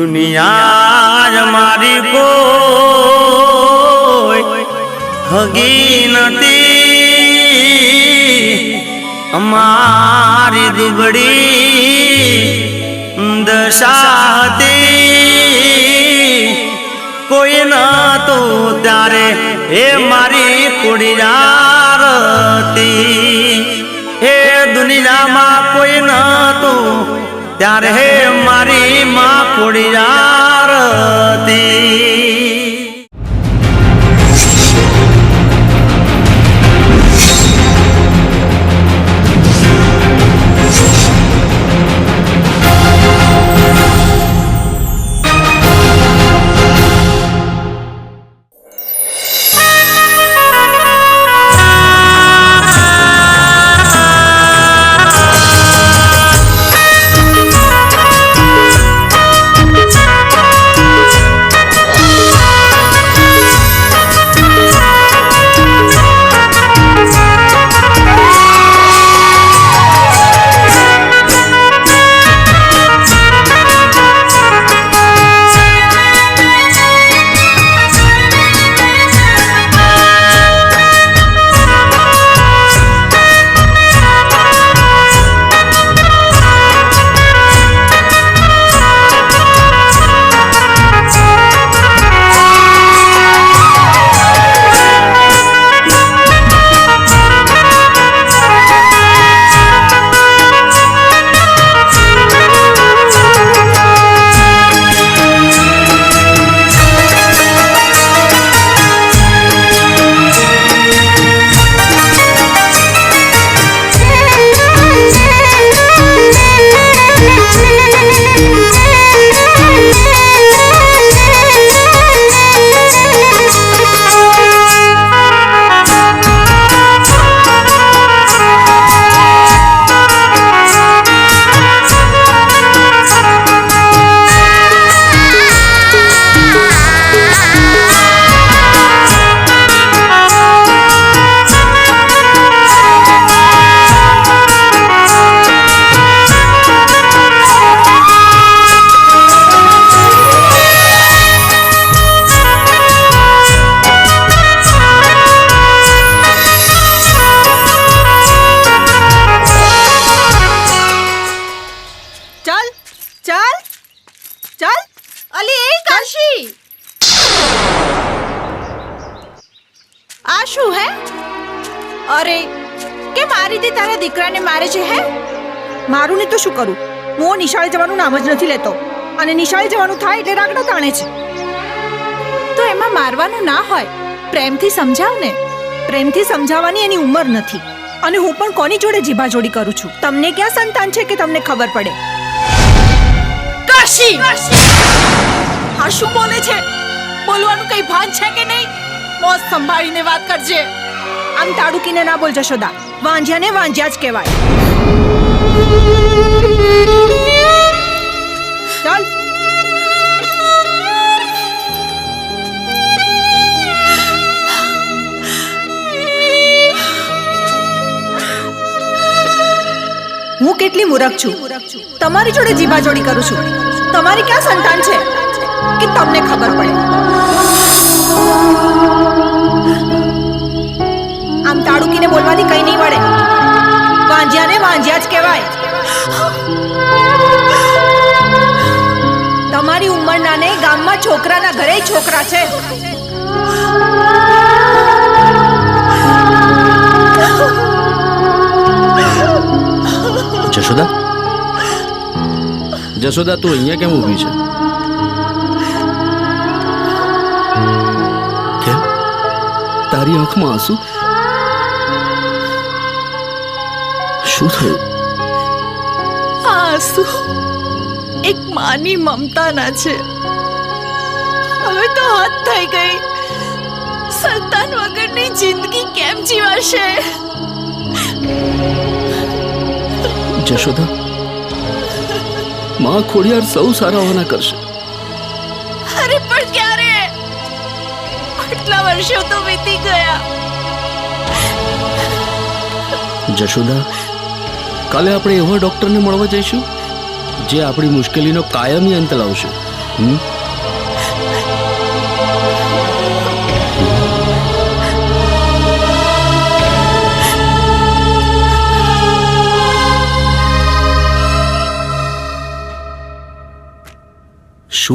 દુનિયા મારી કોઈ હગી નથી, અમારી દુબળી દશા હતી, કોઈ ન તો ત્યારે એ મારી કુડિયાર હતી, હે દુનિયામાં કોઈ ન તો ત્યારે હે મારી માં કુડિયાર હતી. અરે કે મારી દે તારા દીકરાને મારે છે હે? મારું ને તો શું કરું, હું નિશાળે જવાનું નામ જ નથી લેતો અને નિશાળે જવાનું થાય એટલે રાગડા તાણે છે. તો એમાં મારવાનું ના હોય, પ્રેમથી સમજાવ ને. પ્રેમથી સમજાવવાની એની ઉંમર નથી અને હું પણ કોની જોડે જીભાજોડી કરું છું? તમને ક્યાં સંતાન છે કે તમને ખબર પડે? કાશી આ શું બોલે છે? બોલવાનું કઈ ભાન છે કે નહીં? મોજ સંભાળીને વાત કરજે. આમ તાડુકીને ના બોલ જશોદા, વાંજ્યાને વાંજ્યા જ કહેવાય. ચાલ હું કેટલી મૂર્ખ છું, તમારી જોડે જીભાજોડી કરું છું. તમારી ક્યાં સંતાન છે કે તમને ખબર પડે? આમ તાડુકીને બોલવાથી કઈ નહીં વળે, વાંજ્યાને વાંજ્યા જ કહેવાય. તમારી ઉંમરના ને ગામમાં છોકરાના ઘરે છોકરા છે. જશોદા, જશોદા તું અહીંયા કેમ ઊભી છે? કેમ તારી આંખમાં આંસુ? શું થયું? આંસુ એક માની મમતાના છે. હવે તો હદ થઈ ગઈ. સંતાન વગરની જિંદગી કેમ જીવાશે? જશોદા, માં ખોડિયાર સૌ સારા હોવાના કરશે. અરે પણ ક્યારે? આટલા વર્ષો તો વીતી ગયા. જશોદા, કાલે આપણે એવા ડોક્ટરને મળવા જઈશું જે આપણી મુશ્કેલીનો કાયમી અંત લાવશે. શું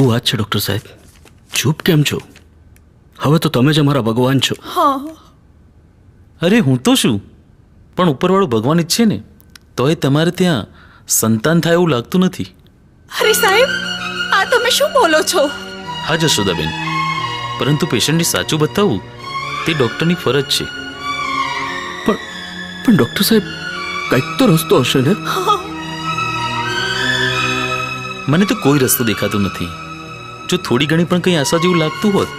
વાત છે ડૉક્ટર સાહેબ? ચૂપ કેમ છો? હવે તો તમે જ અમારા ભગવાન છો. અરે હું તો શું, પણ ઉપરવાળો ભગવાન ઈચ્છે ને તોય તમારે ત્યાં સંતાન થાય એવું લાગતું નથી. અરે સાહેબ, આ તમે શું બોલો છો? હા જશોદાબેન, પરંતુ પેશન્ટને સાચું બતાવવું તે ડૉક્ટરની ફરજ છે. પણ ડૉક્ટર સાહેબ, કંઈક તો રસ્તો હશે ને? મને તો કોઈ રસ્તો દેખાતો નથી. જો થોડી ઘણી પણ કંઈ આશા જેવું લાગતું હોત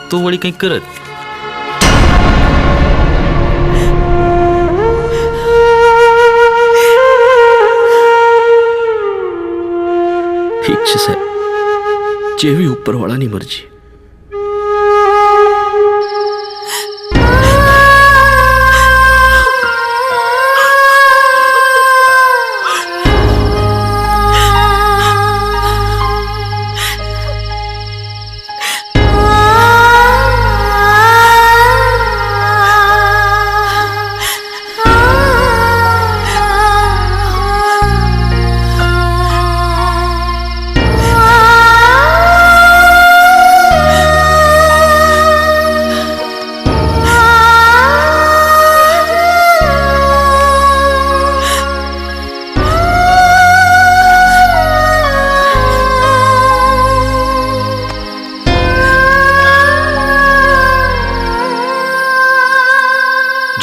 તો વળી કંઈક કરત. ઠીક છે સાહેબ, જેવી ઉપરવાળાની મરજી.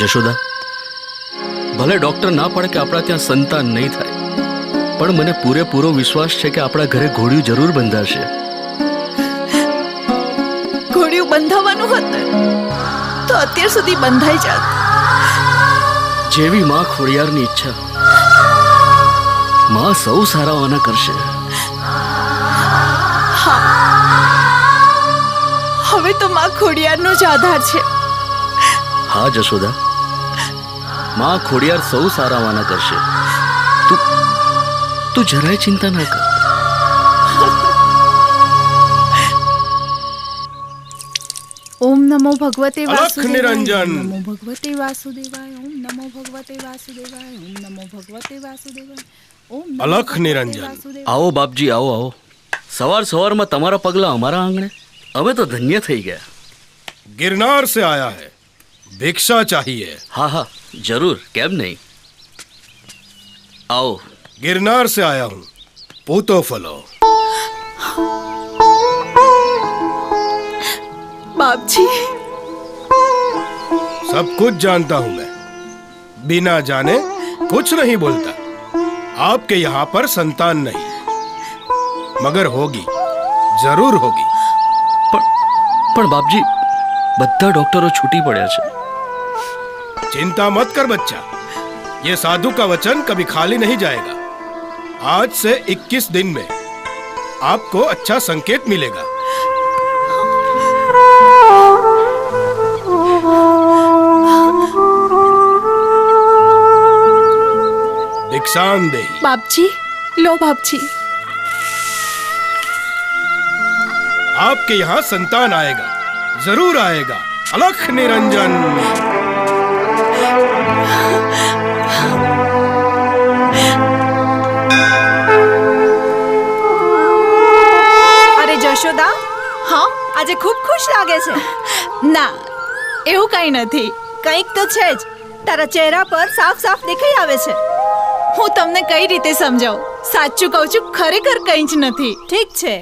જશોદા, ભલે ડોક્ટર ના પાડે કે આપણા ત્યાં સંતાન નહીં થાય, પણ મને પૂરેપૂરો વિશ્વાસ છે કે આપણા ઘરે ઘોડિયું જરૂર બંધાશે. ઘોડિયું બંધાવવાનું હોત ને તો અત્યાર સુધી બંધાઈ જાત. જેવી માં ખોડિયારની ઈચ્છા, માં સૌ સારાવાના કરશે. હવે તો માં ખોડિયારનો જ આધાર છે. હા જશોદા, માં ખોડિયાર સૌ સારાવાના કરશે. તું જરાય ચિંતા ના કર. ઓમ નમો ભગવતે અલખ નિરંજન. નમો ભગવતે વાસુદેવાય. ઓમ નમો ભગવતે વાસુદેવાય. ઓમ નમો ભગવતે વાસુદેવાય. ઓમ નમો અલખ ભગવતે નિરંજન. વાસુદેવાય. આવો બાપજી, આવો આવો. સવારમાં તમારા પગલા અમારા આંગણે. અમે તો ધન્ય થઈ ગયા. गिरनार से आया है, भिक्षा चाहिए. હા હા, જરૂર, કેમ નહીં. આવો. गिरनार से आया हूँ, पूतो फलो. बापजी, सब कुछ जानता हूँ मैं, बिना जाने कुछ नहीं बोलता. आपके यहाँ पर संतान नहीं, मगर होगी, जरूर होगी. પણ બાપજી, બધા ડોક્ટરો છૂટી પડ્યા છે. चिंता मत कर बच्चा, ये साधु का वचन कभी खाली नहीं जाएगा. आज से 21 दिन में आपको अच्छा संकेत मिलेगा. भिक्षान दे. बापजी, लो बापजी. आपके यहाँ संतान आएगा, जरूर आएगा. अलख निरंजन. અરે જશોદા, હા, આજે ખૂબ ખુશ લાગે છે. ના, એવું કઈ નથી. કંઈક તો છે જ. તારા ચહેરા પર સાફ સાફ દેખાઈ આવે છે. હું તમને કઈ રીતે સમજાવું? સાચું કહું છું, ખરેખર કંઈ જ નથી. ઠીક છે,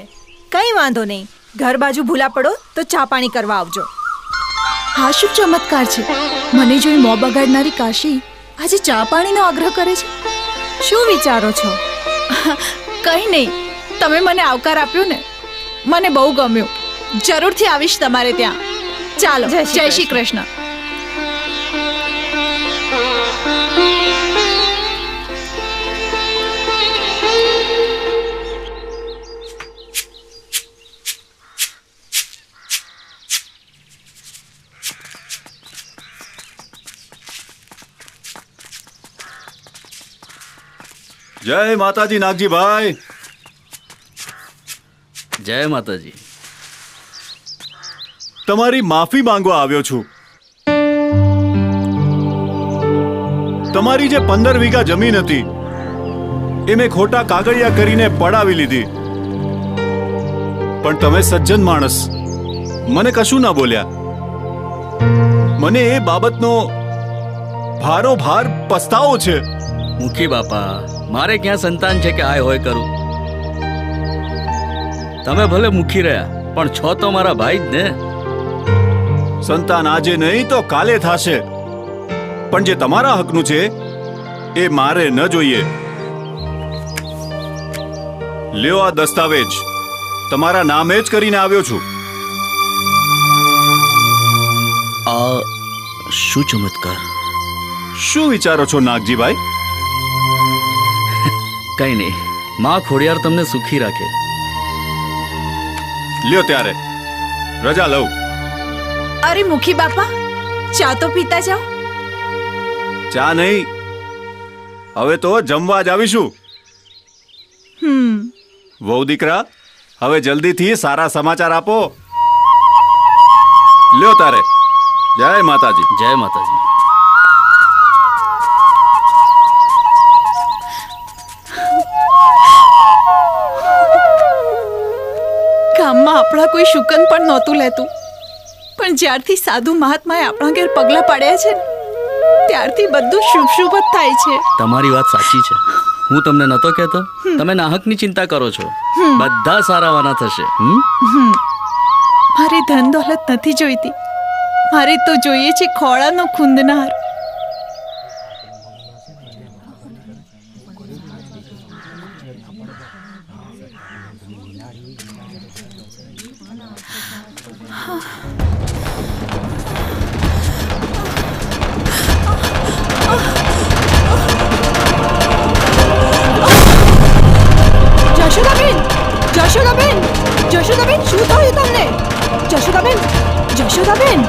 કંઈ વાંધો નહીં. ઘર બાજુ ભૂલા પડો તો ચા પાણી કરવા આવજો. આ શું ચમત્કાર છે! મને જોઈ મોં બગાડનારી કાશી આજે ચા પાણીનો આગ્રહ કરે છે. શું વિચારો છો? કંઈ નહીં, તમે મને આવકાર આપ્યો ને, મને બહુ ગમ્યું. જરૂરથી આવીશ તમારે ત્યાં. ચાલો, જય શ્રી જય શ્રી કૃષ્ણ. જય માતાજી નાગજીભાઈ. જય માતાજી. તમારી માફી માંગવા આવ્યો છું. તમારી જે 15 વીઘા જમીન હતી એ મેં ખોટા કાગળિયા કરીને પડાવી લીધી. પણ તમે સજ્જન માણસ, મને કશું ના બોલ્યા. મને એ બાબતનો ભારોભાર પસ્તાવો છે. મુખી બાપા, મારે ક્યાં સંતાન છે કે આય હોય કરું? તમે ભલે મુખી રહ્યા, પણ છો તો મારા ભાઈ જ ને. સંતાન આજે નહીં તો કાલે થશે, પણ જે તમારા હકનું છે એ મારે ન જોઈએ. લ્યો આ દસ્તાવેજ, તમારા નામે જ કરીને આવ્યો છું. આ શું ચમત્કાર! શું વિચારો છો નાગજીભાઈ? કઈ નહીં, માં ખોડિયાર તમને સુખી રાખે. લ્યો ત્યારે રજા લઉં. અરે મુખી બાપા, ચા તો પીતા જાઓ. ચા નહીં, હવે તો જમવા જ આવીશું. વહુ દીકરા, હવે જલ્દીથી સારા સમાચાર આપો. લ્યો તારે. જય માતાજી. જય માતાજી. ગામમાં આપણા કોઈ શુકન પણ નહોતું લેતું, પણ જ્યારથી સાધુ મહાત્માએ આપણા ઘેર પગલા પાડ્યા છે ને, ત્યારથી બધું શુભ શુભ જ થાય છે. તમારી વાત સાચી છે. હું તમને નતો કહેતો? તમે નાહકની ચિંતા કરો છો. બધા સારાવાના થશે. મારે ધન દોલત નથી જોઈતી, મારે તો જોઈએ છે ખોળાનો ખૂંદનાર. જશોદાબેન, જશોદાબેન, જશોદાબેન, શું થયું તમને? જશોદાબેન, જશોદાબેન,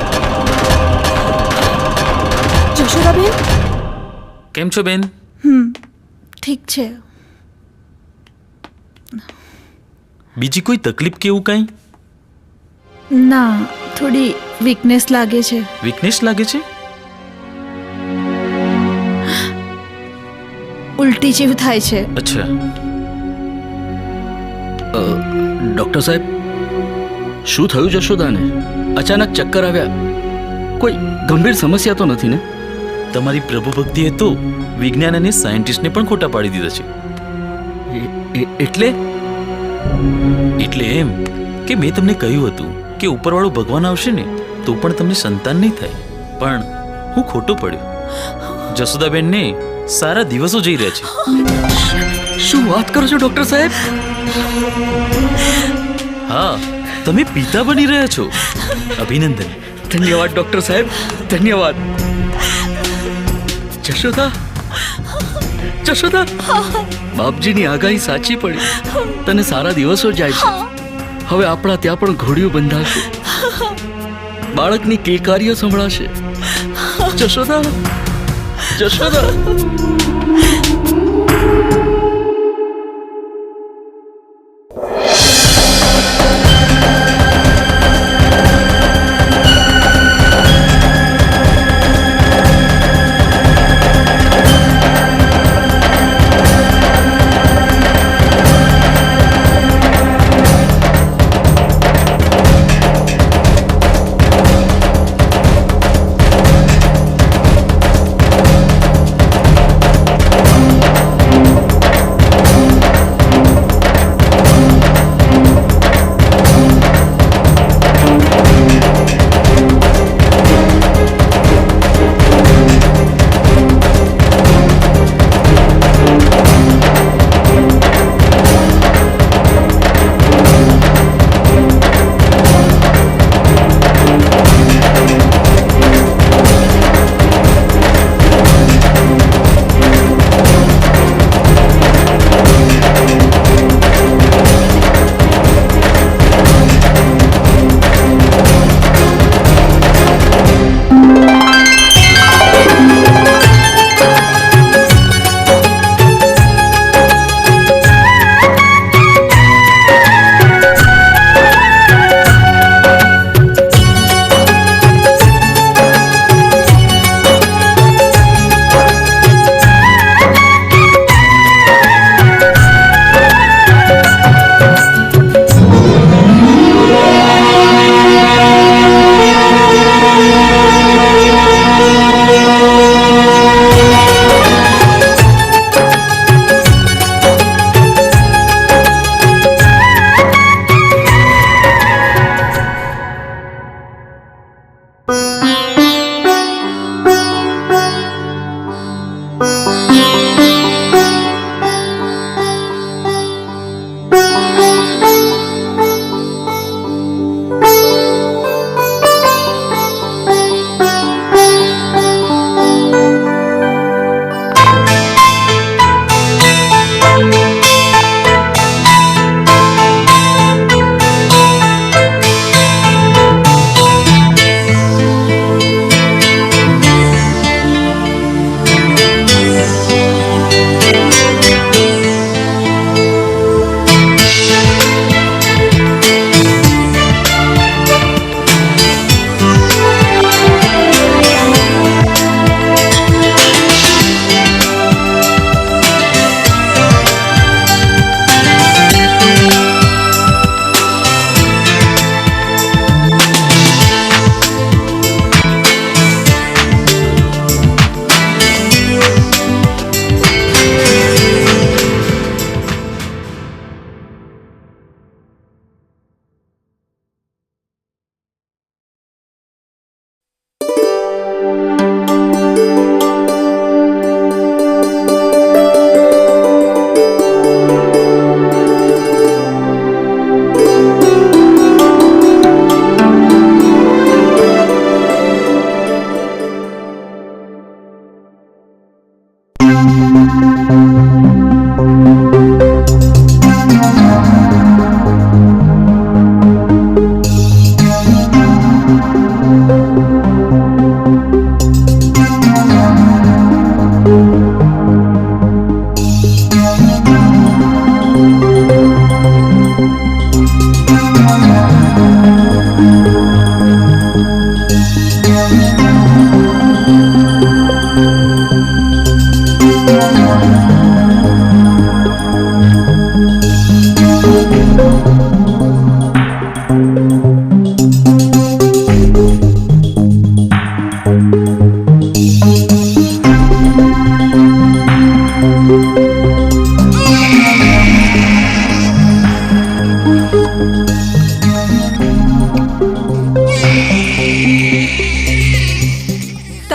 જશોદાબેન. કેમ છો બેન? ઠીક છે. બીજી કોઈ તકલીફ કે એવું કંઈ? ના, થોડી વીકનેસ લાગે છે. વીકનેસ લાગે છે? ઉલટી જેવું થાય છે. અચ્છા. ડોક્ટર સાહેબ, શું થયું જશોદાને? અચાનક ચક્કર આવ્યા. કોઈ ગંભીર સમસ્યા તો નથી ને? તમારી પ્રભુ ભક્તિએ તો વિજ્ઞાન અને સાયન્ટિસ્ટને પણ ખોટા પાડી દીધા છે. એટલે એટલે એમ કે મેં તમને કહ્યું હતું કે ઉપરવાળો ભગવાન આવશે ને તો પણ તમને સંતાન નહીં થાય, પણ હું ખોટો પડ્યો. જસોદાબેનને સારા દિવસો જઈ રહ્યા છે. શું વાત કરો છો ડોક્ટર સાહેબ? હા, તમે પિતા બની રહ્યા છો. અભિનંદન. ધન્યવાદ ડોક્ટર સાહેબ, ધન્યવાદ. જશોદા, જશોદા, બાપજીની આગાહી સાચી પડી. તને સારા દિવસો જાય છે. હવે આપણા ત્યાં પણ ઘોડીઓ બંધાશે, બાળકની કિલકારીઓ સંભળાશે. જશોદા, જશોદા.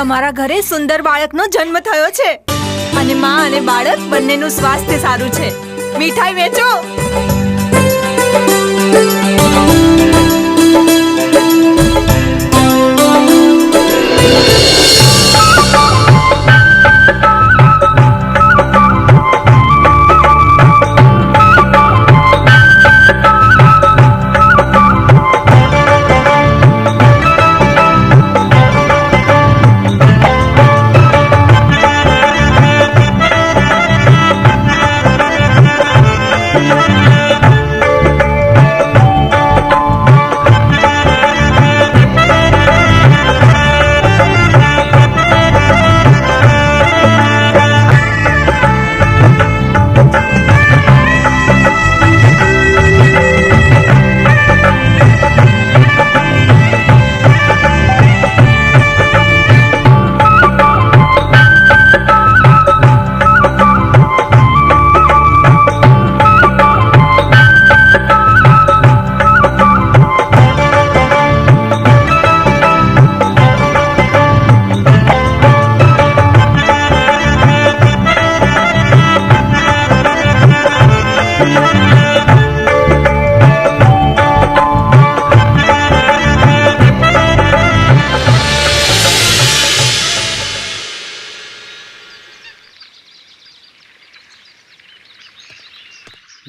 તમારા ઘરે સુંદર બાળકનો જન્મ થયો છે અને માં અને બાળક બંનેનું સ્વાસ્થ્ય સારું છે. મીઠાઈ વેચો.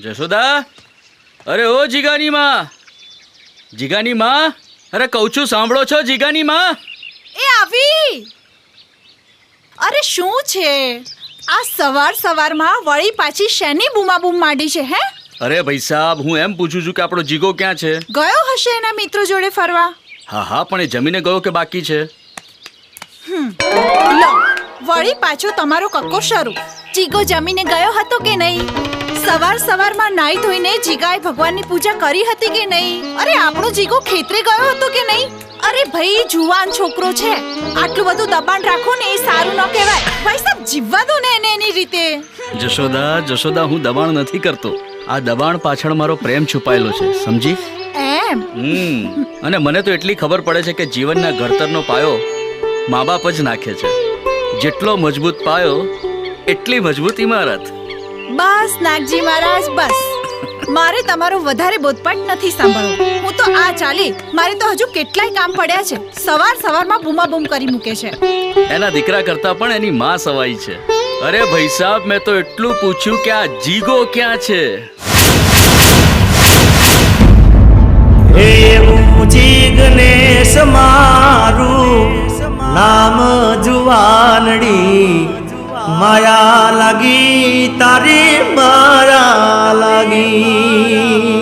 જશોદા, અરે ઓ જીગાની માં, જીગાની માં, અરે કહું છું સાંભળો છો જીગાની માં? એ આવી. અરે શું છે આ સવાર સવારમાં વળી પાછી શેની બૂમાબૂમ માંડી છે હે? અરે ભાઈ સાહેબ, હું એમ પૂછું છું કે આપણો જીગો ક્યાં છે? ગયો હશે એના મિત્રો જોડે ફરવા. હા હા, પણ એ જમીને ગયો કે બાકી છે? લો વળી પાછો તમારો કક્કો શરૂ. જીગો જમીને ગયો હતો કે નહીં? સવાર સવારમાં નાઈ ધોઈને જીગાએ ભગવાનની પૂજા કરી હતી કે નહીં? અરે આપણો જીગો ખેતરે ગયો હતો કે નહીં? અરે ભાઈ જુવાન છોકરો છે, આટલું બધું દબાણ રાખો ને એ સારું ન કહેવાય. ભાઈ સાહેબ જીવવા દો ને એને એની રીતે. જશોદા, જશોદા, હું દબાણ નથી કરતો. આ દબાણ પાછળ મારો પ્રેમ છુપાયેલો છે, સમજી? એમ? અને મને તો એટલી ખબર પડે છે કે જીવનના ઘડતરનો પાયો મા બાપ જ નાખે છે. જેટલો મજબૂત પાયો એટલી મજબૂત ઇમારત. બસ નાગજી મહારાજ બસ. મારે તમારો વધારે બોધપાઠ નથી સાંભળવો. હું તો આ ચાલી, મારે તો હજુ કેટલાય કામ પડ્યા છે. સવાર સવારમાં બૂમાબૂમ કરી મૂકે છે. એના દીકરા કરતા પણ એની માં સવાઈ છે. અરે ભાઈ સાહેબ, મેં તો એટલું પૂછ્યું કે આ જીગો ક્યાં છે? એવું જીગનેશ મારું નામ જુવાનડી, માયા લાગી તારી માયા લાગી.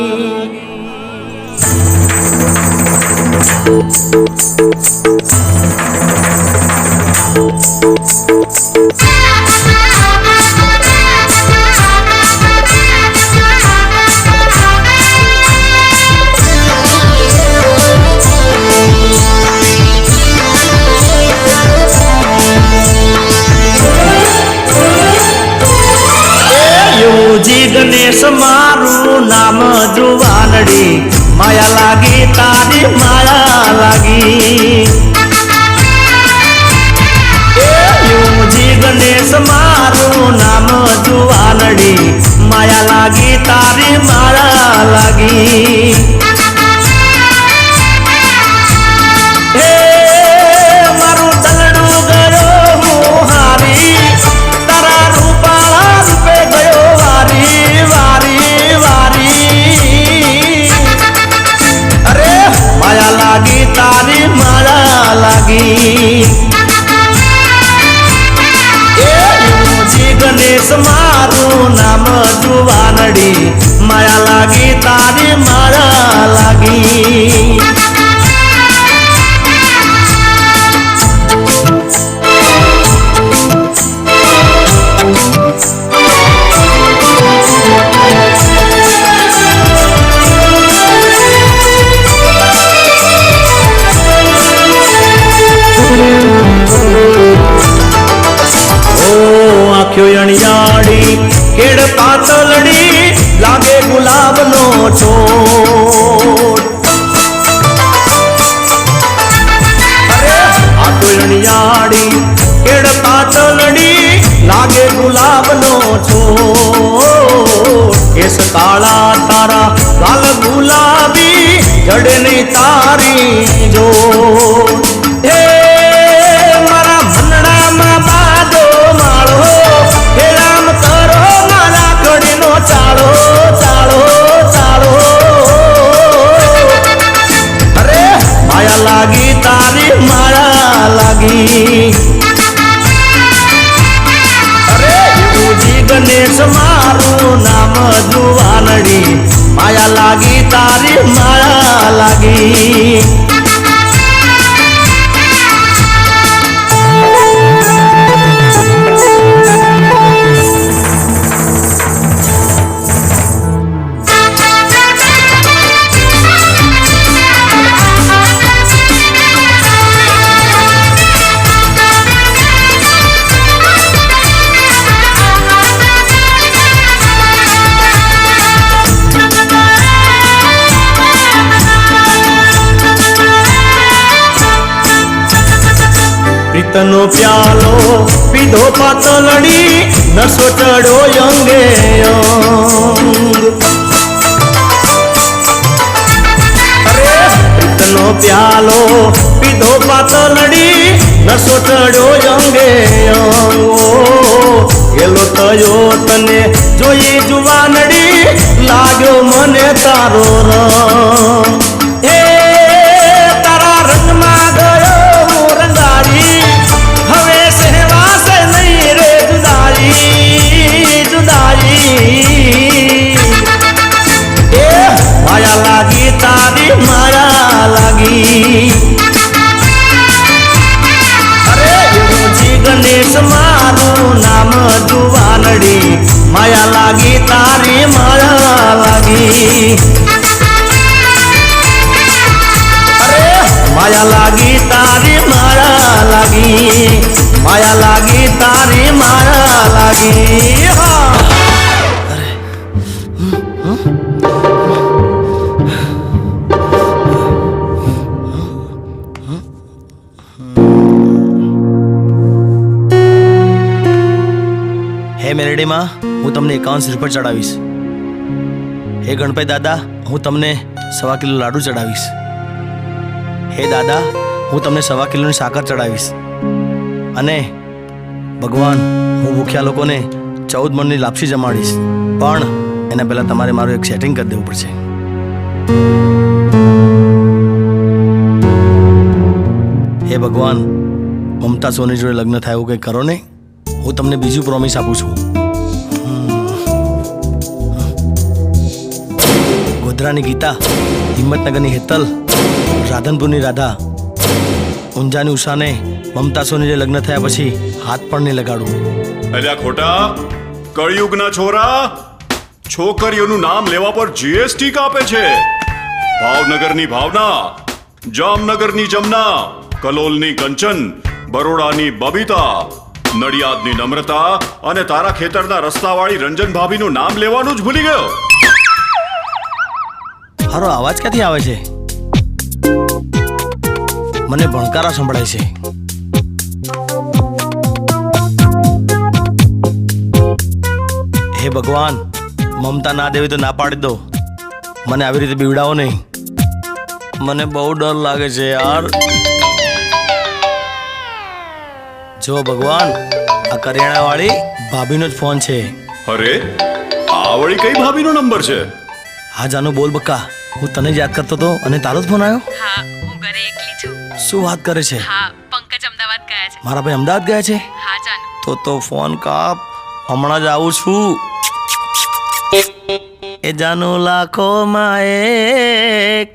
જીગનેશ મારું નામ જુવાનડી, માયા લાગી તારી માયા લાગી. જીગનેશ મારું નામ જુવાનડી, માયા લાગી તારી માયા લાગી. મારું દલડું ગયો હું હારી, તારા રૂપાળા રૂપે ગયો વારી વારી વારી. અરે માયા લાગી તારી માયા લાગી. જીગનેશ મારું નામ જુવાનડી, માયા લાગી તારી માયા લાગી. અણિયાળી કેડ પાતળડી લાગે ગુલાબનો છોડ. અરે આ અણિયાળી પાતળડી લાગે ગુલાબનો છોડ કેસ કાળા તારા ગાલ ગુલાબી જડે નહીં તારી જોડ હે મારા ભંડામાં બાદો માળો હે રામ કરો મારા કડીનો ચાળો ચાળો ચાળો અરે માયા લાગી તારી માયા લાગી અરે ગુરુજી ગણેશ મારું નામ જુવાનડી માયા લાગી તારી માયા લાગી પ્રીતનો પ્યાલો પીધો પાતળડી નસો ચડ્યો અંગે અંગ અરે પ્રીતનો પ્યાલો પીધો પાતળડી નસો ચડ્યો અંગે અંગ ગેલો તયો તને જોઈ જુવાનડી લાગ્યો મને તારો રંગ હે તારા રંગમાં ગયો હું રંગારી હવે સહેવાશે નહીં રે જુદાઈ જુદાઈ એ માયા લાગી તારી માયા લાગી અરે ગુરુજી ગણેશ મારું નામ જુવાનડી માયા લાગી તારી માયા લાગી માયા લાગી તારી માયા લાગી માયા લાગી તારી માયા લાગી હા હે મેલડી માં હું તમને 51 શ્રીફળ ચડાવીશ હે ગણપતિ દાદા હું તમને 1.25 કિલો લાડુ ચડાવીશ હે દાદા હું તમને 1.25 કિલોની સાકર ચડાવીશ અને ભગવાન હું ભૂખ્યા લોકોને 14 મણની લાપસી જમાડીશ પણ એના પહેલા તમારે મારું એક સેટિંગ કરી દેવું પડશે હે ભગવાન મમતા સોની જોડે લગ્ન થાય એવું કંઈ કરો ને હું તમને બીજું પ્રોમિસ આપું છું ગોધરાની ગીતા હિંમતનગરની હેતલ રાધનપુરની રાધા ઊંઝાની ઉષાને મમતા સોની જે લગ્ન થયા પછી હાથ પણ નહીં લગાડવું અલ્યા ખોટા કળિયુગના છોરા છોકરીઓનું નામ લેવા પર જીએસટી કાપે છે ભાવનગરની ભાવના જામનગરની જમના કલોલની કંચન બરોડાની બબીતા નડિયાદની નમ્રતા અને તારા ખેતરના રસ્તાવાળી રંજન ભાભીનું નામ લેવાનું જ ભૂલી ગયો હારો અવાજ ક્યાંથી આવે છે મને ભણકારા સંભળાય છે હે ભગવાન મમતા ના દેવી તો ના પાડી દો મને આવી રીતે બીવડાવો નહીં મને બહુ ડર લાગે છે યાર જો ભગવાન આ કરિયાણા વાળી ભાભીનો જ ફોન છે અરે આ વળી કઈ ભાભીનો નંબર છે હા જાનુ બોલ બક્કા હું તને જ યાદ કરતો હતો અને તારો જ ફોન આવ્યો હા હું ઘરે એકલી છું શું વાત કરે છે હા પંકજ અમદાવાદ ગયા છે મારા ભાઈ અમદાવાદ ગયા છે હા જાનુ તો ફોન કાપ હમણાં જ આવું છું એ જાનુ લાખોમાં એક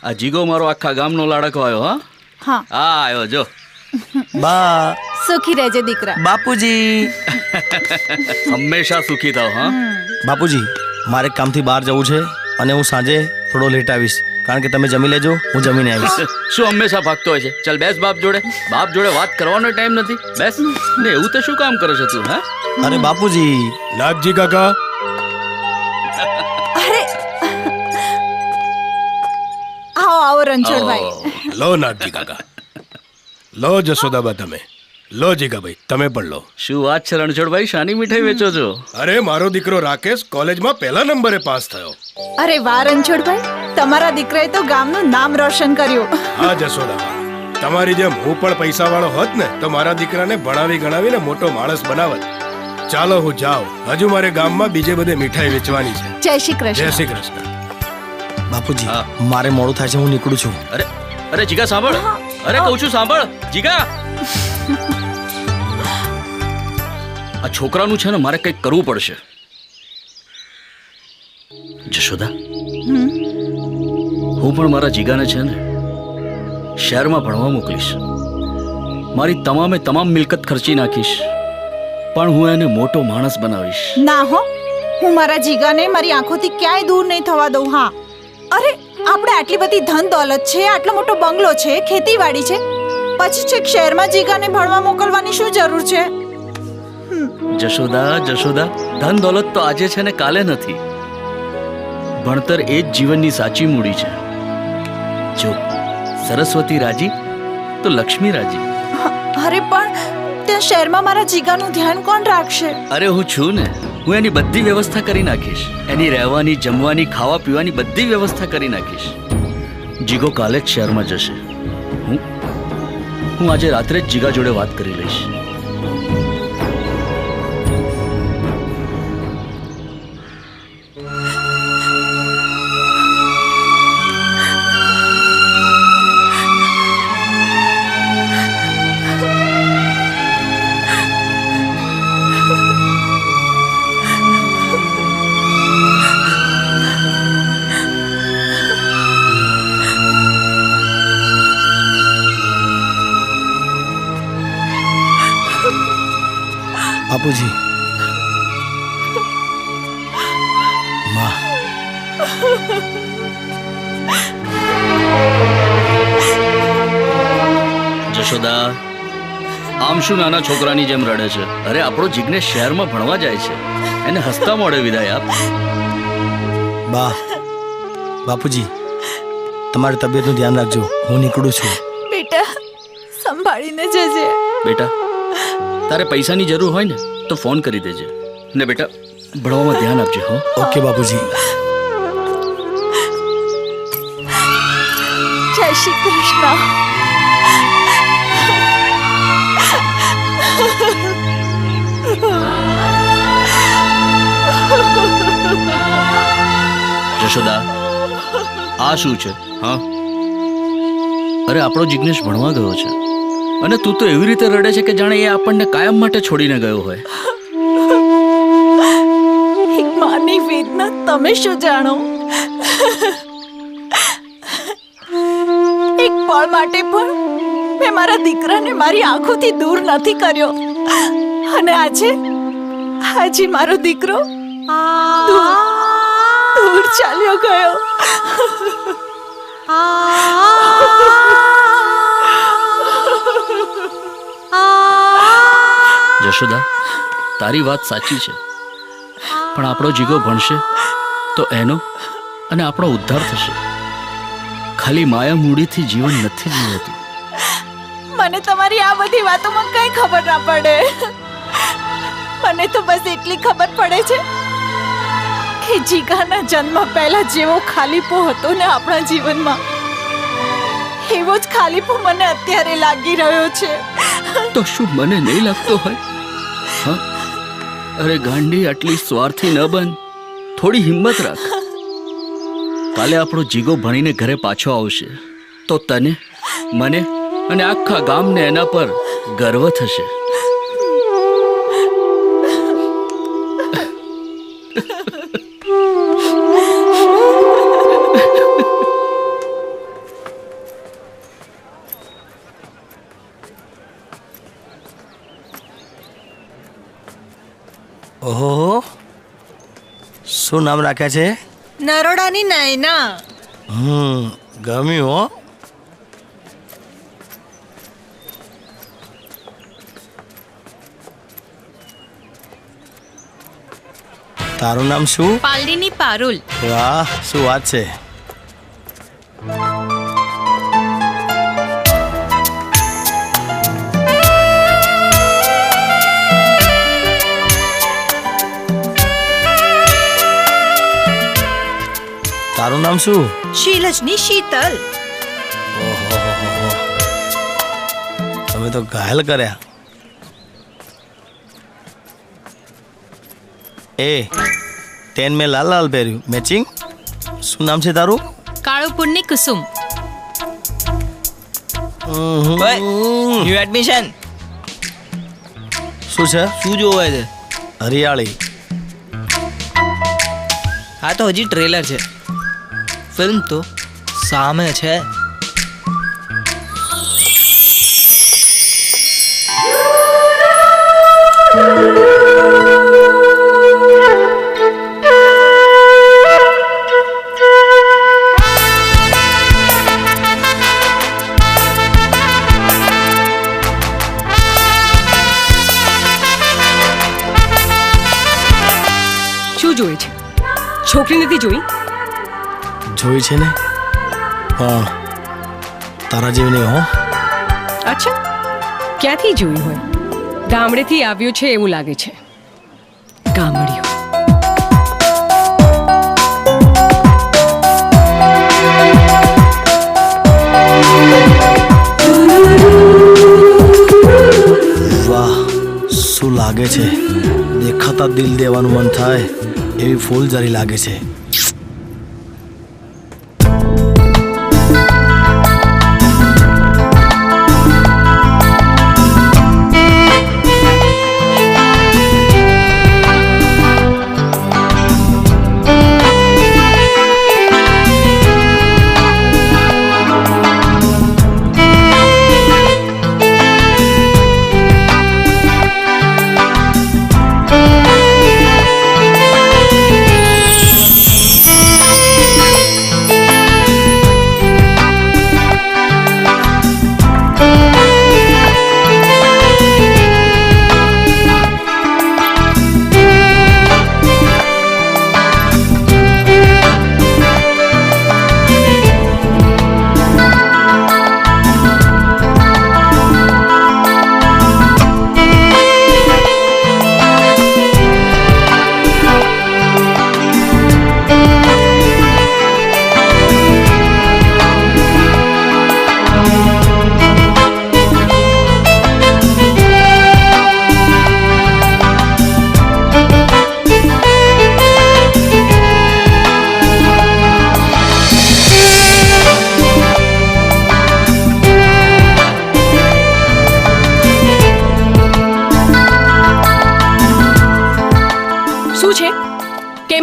આ જીગો મારો આખા ગામનો લાડકો આવ્યો હા હા આ આવ્યો જો બા સુખી રહેજે દીકરા બાપુજી હંમેશા સુખી થાવ હા બાપુજી મારે કામથી બહાર જવું છે અને હું સાંજે થોડો લેટ આવીશ કારણ કે તમે જમી લેજો હું જમીને આવીશ શું હંમેશા ભાગતો હોય છે ચાલ બેસ બાપ જોડે વાત કરવાનો ટાઈમ નથી બેસ ને એવું તો શું કામ કરે છે તું હા અરે બાપુજી નાગજી કાકા અરે આવો આવો રણછોડભાઈ લો નાગજી કાકા લો જશોદાબા, તમે લો. જીગાભાઈ, તમે પણ લો. શું વાત છે રણછોડભાઈ, શાની મીઠાઈ વેચો છો? અરે, મારો દીકરો રાકેશ કોલેજમાં પહેલા નંબરે પાસ થયો. અરે વાહ રણછોડભાઈ, તમારા દીકરાએ તો ગામનું નામ રોશન કર્યું. હા જશોદાબા, તમારી જેમ હું પણ પૈસા વાળો હોત ને તો મારા દીકરાને ભણાવી ગણાવીને મોટો માણસ બનાવત. ચાલો હું જાઉં, હજુ મારે ગામમાં બીજે બધે મીઠાઈ વેચવાની છે. જય શ્રી જય કૃષ્ણ. શ્રી કૃષ્ણ. બાપુજી, હા. મારે મોડું થાય છે, હું નીકળું છું. અરે અરે જીગા સાંભળ, અરે કહું છું સાંભળ જીગા. આ છોકરાનું છે ને મારે કંઈક કરવું પડશે. જશોદા, હું પણ મારા જીગાને છે ને શહેરમાં ભણવા મોકલીશ. મારી તમામ મિલકત ખર્ચી નાખીશ, પણ હું એને મોટો માણસ બનાવીશ. ના હો, હું મારા જીગાને મારી આંખોથી ક્યાંય દૂર નહીં થવા દઉં. હા, અરે આપણે આટલી બધી ધન દોલત છે, આટલો મોટો બંગલો છે, ખેતીવાડી છે, પછી છેક શહેરમાં જીગાને ભણવા મોકલવાની શું જરૂર છે? જશોદા, ધન દોલત તો આજે છે ને કાલે નથી. ભણતર એ જ જીવનની સાચી મૂડી છે. જો સરસ્વતી રાજી તો લક્ષ્મી રાજી. અરે પણ ત્યાં શહેરમાં મારા જીગાનું ધ્યાન કોણ રાખશે? અરે હું છું ને, હું એની બધી વ્યવસ્થા કરી નાખીશ. એની રહેવાની, જમવાની, ખાવા પીવાની બધી વ્યવસ્થા કરી નાખીશ. જીગો કાલે જ શહેરમાં જશે. હું આજે રાત્રે જ જીગા જોડે વાત કરી લઈશ. બાપુજી, માં, જશોદા, આમ શું નાના છોકરાની જેમ રડે છે? અરે આપણો જિગ્નેશ શહેરમાં ભણવા જાય છે, એને હસતા મોઢે વિદાય આપ. બાપુજી, તમારી તબિયતનું ધ્યાન રાખજો. હું નીકળું છું. બેટા, સંભાળીને જજે. બેટા, તારે પૈસાની જરૂર હોય ને તો ફોન કરી દેજે. ને બેટા, ભણવામાં ધ્યાન આપજે. હો. ઓકે બાપુજી. જય શ્રી કૃષ્ણ. જશોદા, આ શું છે? હા, અરે આપણો જિગ્નેશ ભણવા ગયો છે અને તું તો એવી રીતે રડે છે કે જાણે એ આપણને કાયમ માટે છોડીને ગયો હોય. એક માની વેદના તમે શું જાણો? એક પળ માટે પણ મેં મારા દીકરાને મારી આંખોથી દૂર નથી કર્યો, અને આજે મારો દીકરો દૂર ચાલ્યો ગયો. જશોદા, તારી વાત સાચી છે, પણ આપણો જીગો ભણશે તો એનો અને આપણો ઉદ્ધાર થશે. ખાલી માયા મૂડીથી જીવન નથી જીવતું. મને તમારી આ બધી વાતોમાં કઈ ખબર ના પડે. મને તો બસ એટલી ખબર પડે છે કે જીગાના જન્મ પહેલા જેવો ખાલીપો હતો ને આપણા જીવનમાં, એવો જ ખાલીપો મને અત્યારે લાગી રહ્યો છે. તો શું મને નહીં લાગતો હોય? હા, અરે ગાંડી, આટલી સ્વાર્થી ન બન. થોડી હિંમત રાખ. કાલે આપણો જીગો ભણીને ઘરે પાછો આવશે તો તને, મને અને આખા ગામને એના પર ગર્વ થશે. ઓહો, શું નામ રાખ્યા છે? નરોડાની નાયના. ગમ્યું હો. તારું નામ શું? પાલડીની પારુલ. વાહ, શું વાત છે. નામ શું? શીલજની શીતલ. તમે તો ઘાયલ કર્યા. એ તેન મેં લાલ લાલ પહેર્યું મેચિંગ. શું નામ છે તારું? કાળુપુરની કુસુમ. ન્યુ એડમિશન શું છે? શું જોવે છે? હરિયાળી. હા તો હજી ટ્રેલર છે, ફિલ્મ તો સામે છે. શું જોઈ છે? છોકરી નથી જોઈ? જોઈ છે ને, પણ તારા જેવી નહીં હો. અચ્છા, ક્યાંથી જોઈ હોય? ગામડેથી આવ્યો છે એવું લાગે છે. ગામડિયો. વાહ, શું લાગે છે! દેખાતા દિલ દેવાનું મન થાય એવી ફૂલ જરી લાગે છે.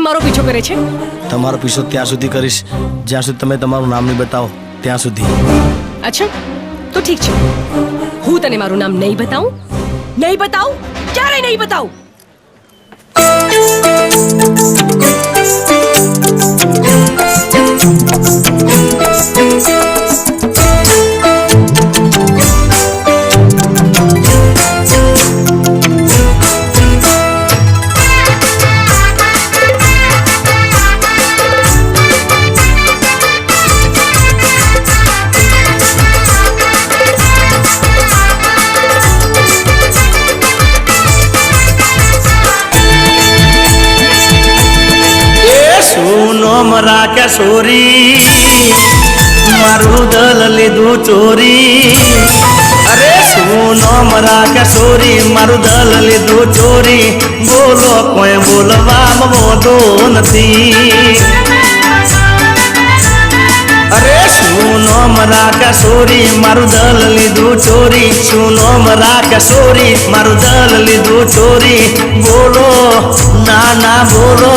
મારો પીછો કરે છે? તમારો પીછો ત્યાં સુધી કરીશ જ્યાં સુધી તમે તમારું નામ નહીં બતાવો ત્યાં સુધી. અચ્છા તો ઠીક છે, હું તને મારું નામ નહીં બતાવું. નહીં બતાવું, ક્યારે નહીં બતાવું. મરા કે સોરી મારું દલ લીધું ચોરી. અરે શું મરા કે સોરી મારું દલ લીધું ચોરી. બોલો કોઈ બોલવામાં મોટો નથી. અરે શું મરા કે સોરી મારું દલ લીધું ચોરી. શું મરા કે સોરી મારું દલ લીધું ચોરી. બોલો ના ના બોલો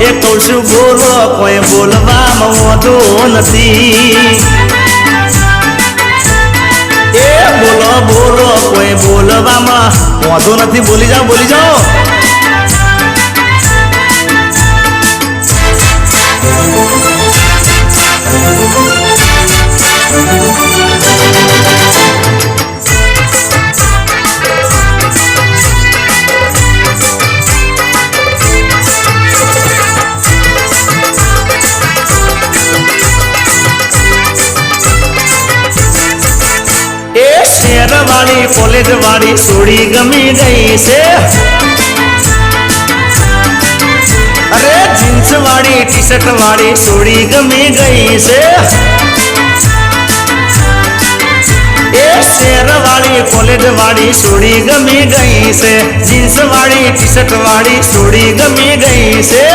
એ કહું છું બોલો કોઈ બોલવામાં મોટો નથી. એ બોલો બોલો કોઈ બોલવામાં મોટો નથી. બોલી જાઓ બોલી જાઓ. શહેર વાળી કોલેજ વાળી સોડી ગમી ગઈ છે. અરે જીન્સ જીન્સ વાળી ટી શર્ટ વાળી સોડી ગમી ગઈ છે એ શેર વાળી કોલેજ વાળી સોડી ગમી ગઈ છે જીન્સ વાળી ટી શર્ટ વાળી સોડી ગમી ગઈ છે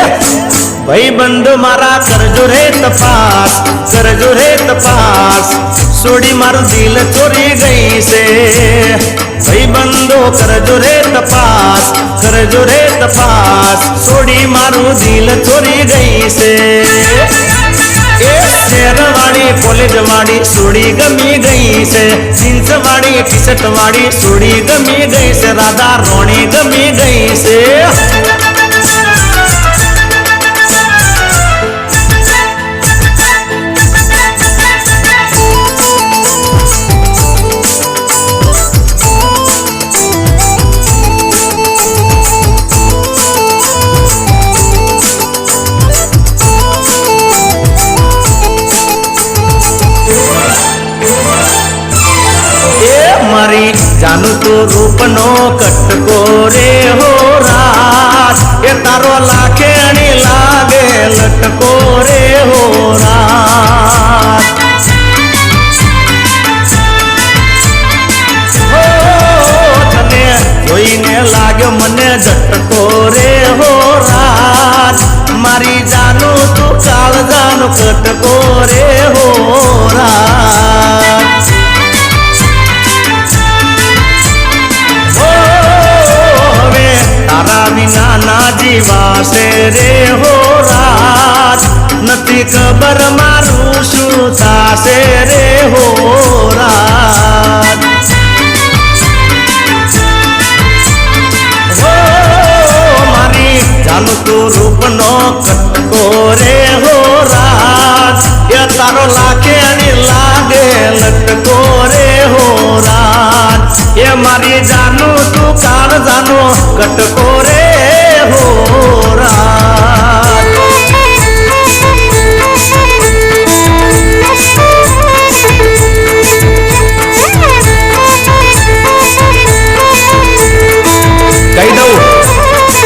ભાઈ બંધો મારા કરજો રે તપાસ સોડી મારું દિલ ચોરી ગઈ છે ભાઈ બંધો કરજો રે તપાસ સોડી મારું દિલ ચોરી ગઈ છે એ શેર વાળી કોલેજ વાળી સોડી ગમી ગઈ છે જીન્સ વાળી ટી શર્ટ વાળી સોડી ગમી ગઈ છે રાધા રોણી ગમી ગઈ છે મારી જાનું તો રૂપનો કટકો રે હો રાત એ તારો લાખે અણી લાગે લટકો રે હો રાત તને જોઈને લાગ્યો મને ઝટકો રે હો રાત મારી જાનું તું કાળ જાનું કટકો રે હો રાત તારા વિના ના જીવાશે રે હો રાત નથી ખબર મારું શું થાશે રે હો રાત મારી જાનું તું રૂપનો કટકો રે હો રાત એ તારો લાગે અને લાગે લટકો રે હો રાત એ મારી જાનું તું કાળ જાનો કટકો રે હો રાત કહી દઉં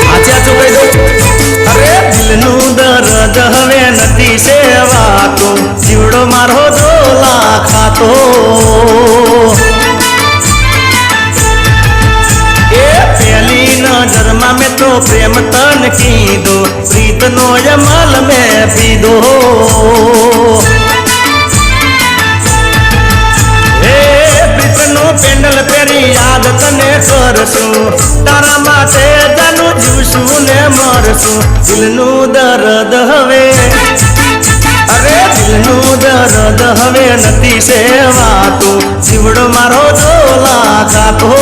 આજે કહી દઉં અરે દિલનું દર્દ હવે નથી સેવાતો જીવડો મારો દોલા ખાતો નજરમાં મેં તો પ્રેમ તન કીધો પ્રીતનો યમલ મેં પીધો એ પ્રીતનો પેન્ડલ પહેરી યાદ તને કરશું તારા માટે જાનું જીવશું ને મરશું દિલનું દર્દ હવે અરે દિલનું દર્દ હવે નથી સેવાતું જીવડો મારો દોલા ખાતો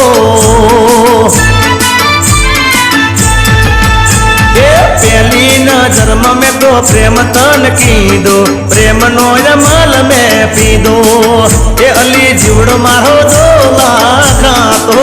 પહેલી નજરમાં મેં તો પ્રેમ તન કીધો પ્રેમનો યમલ મેં પીધો એ અલી જીવડો મારો દોલા ખાતો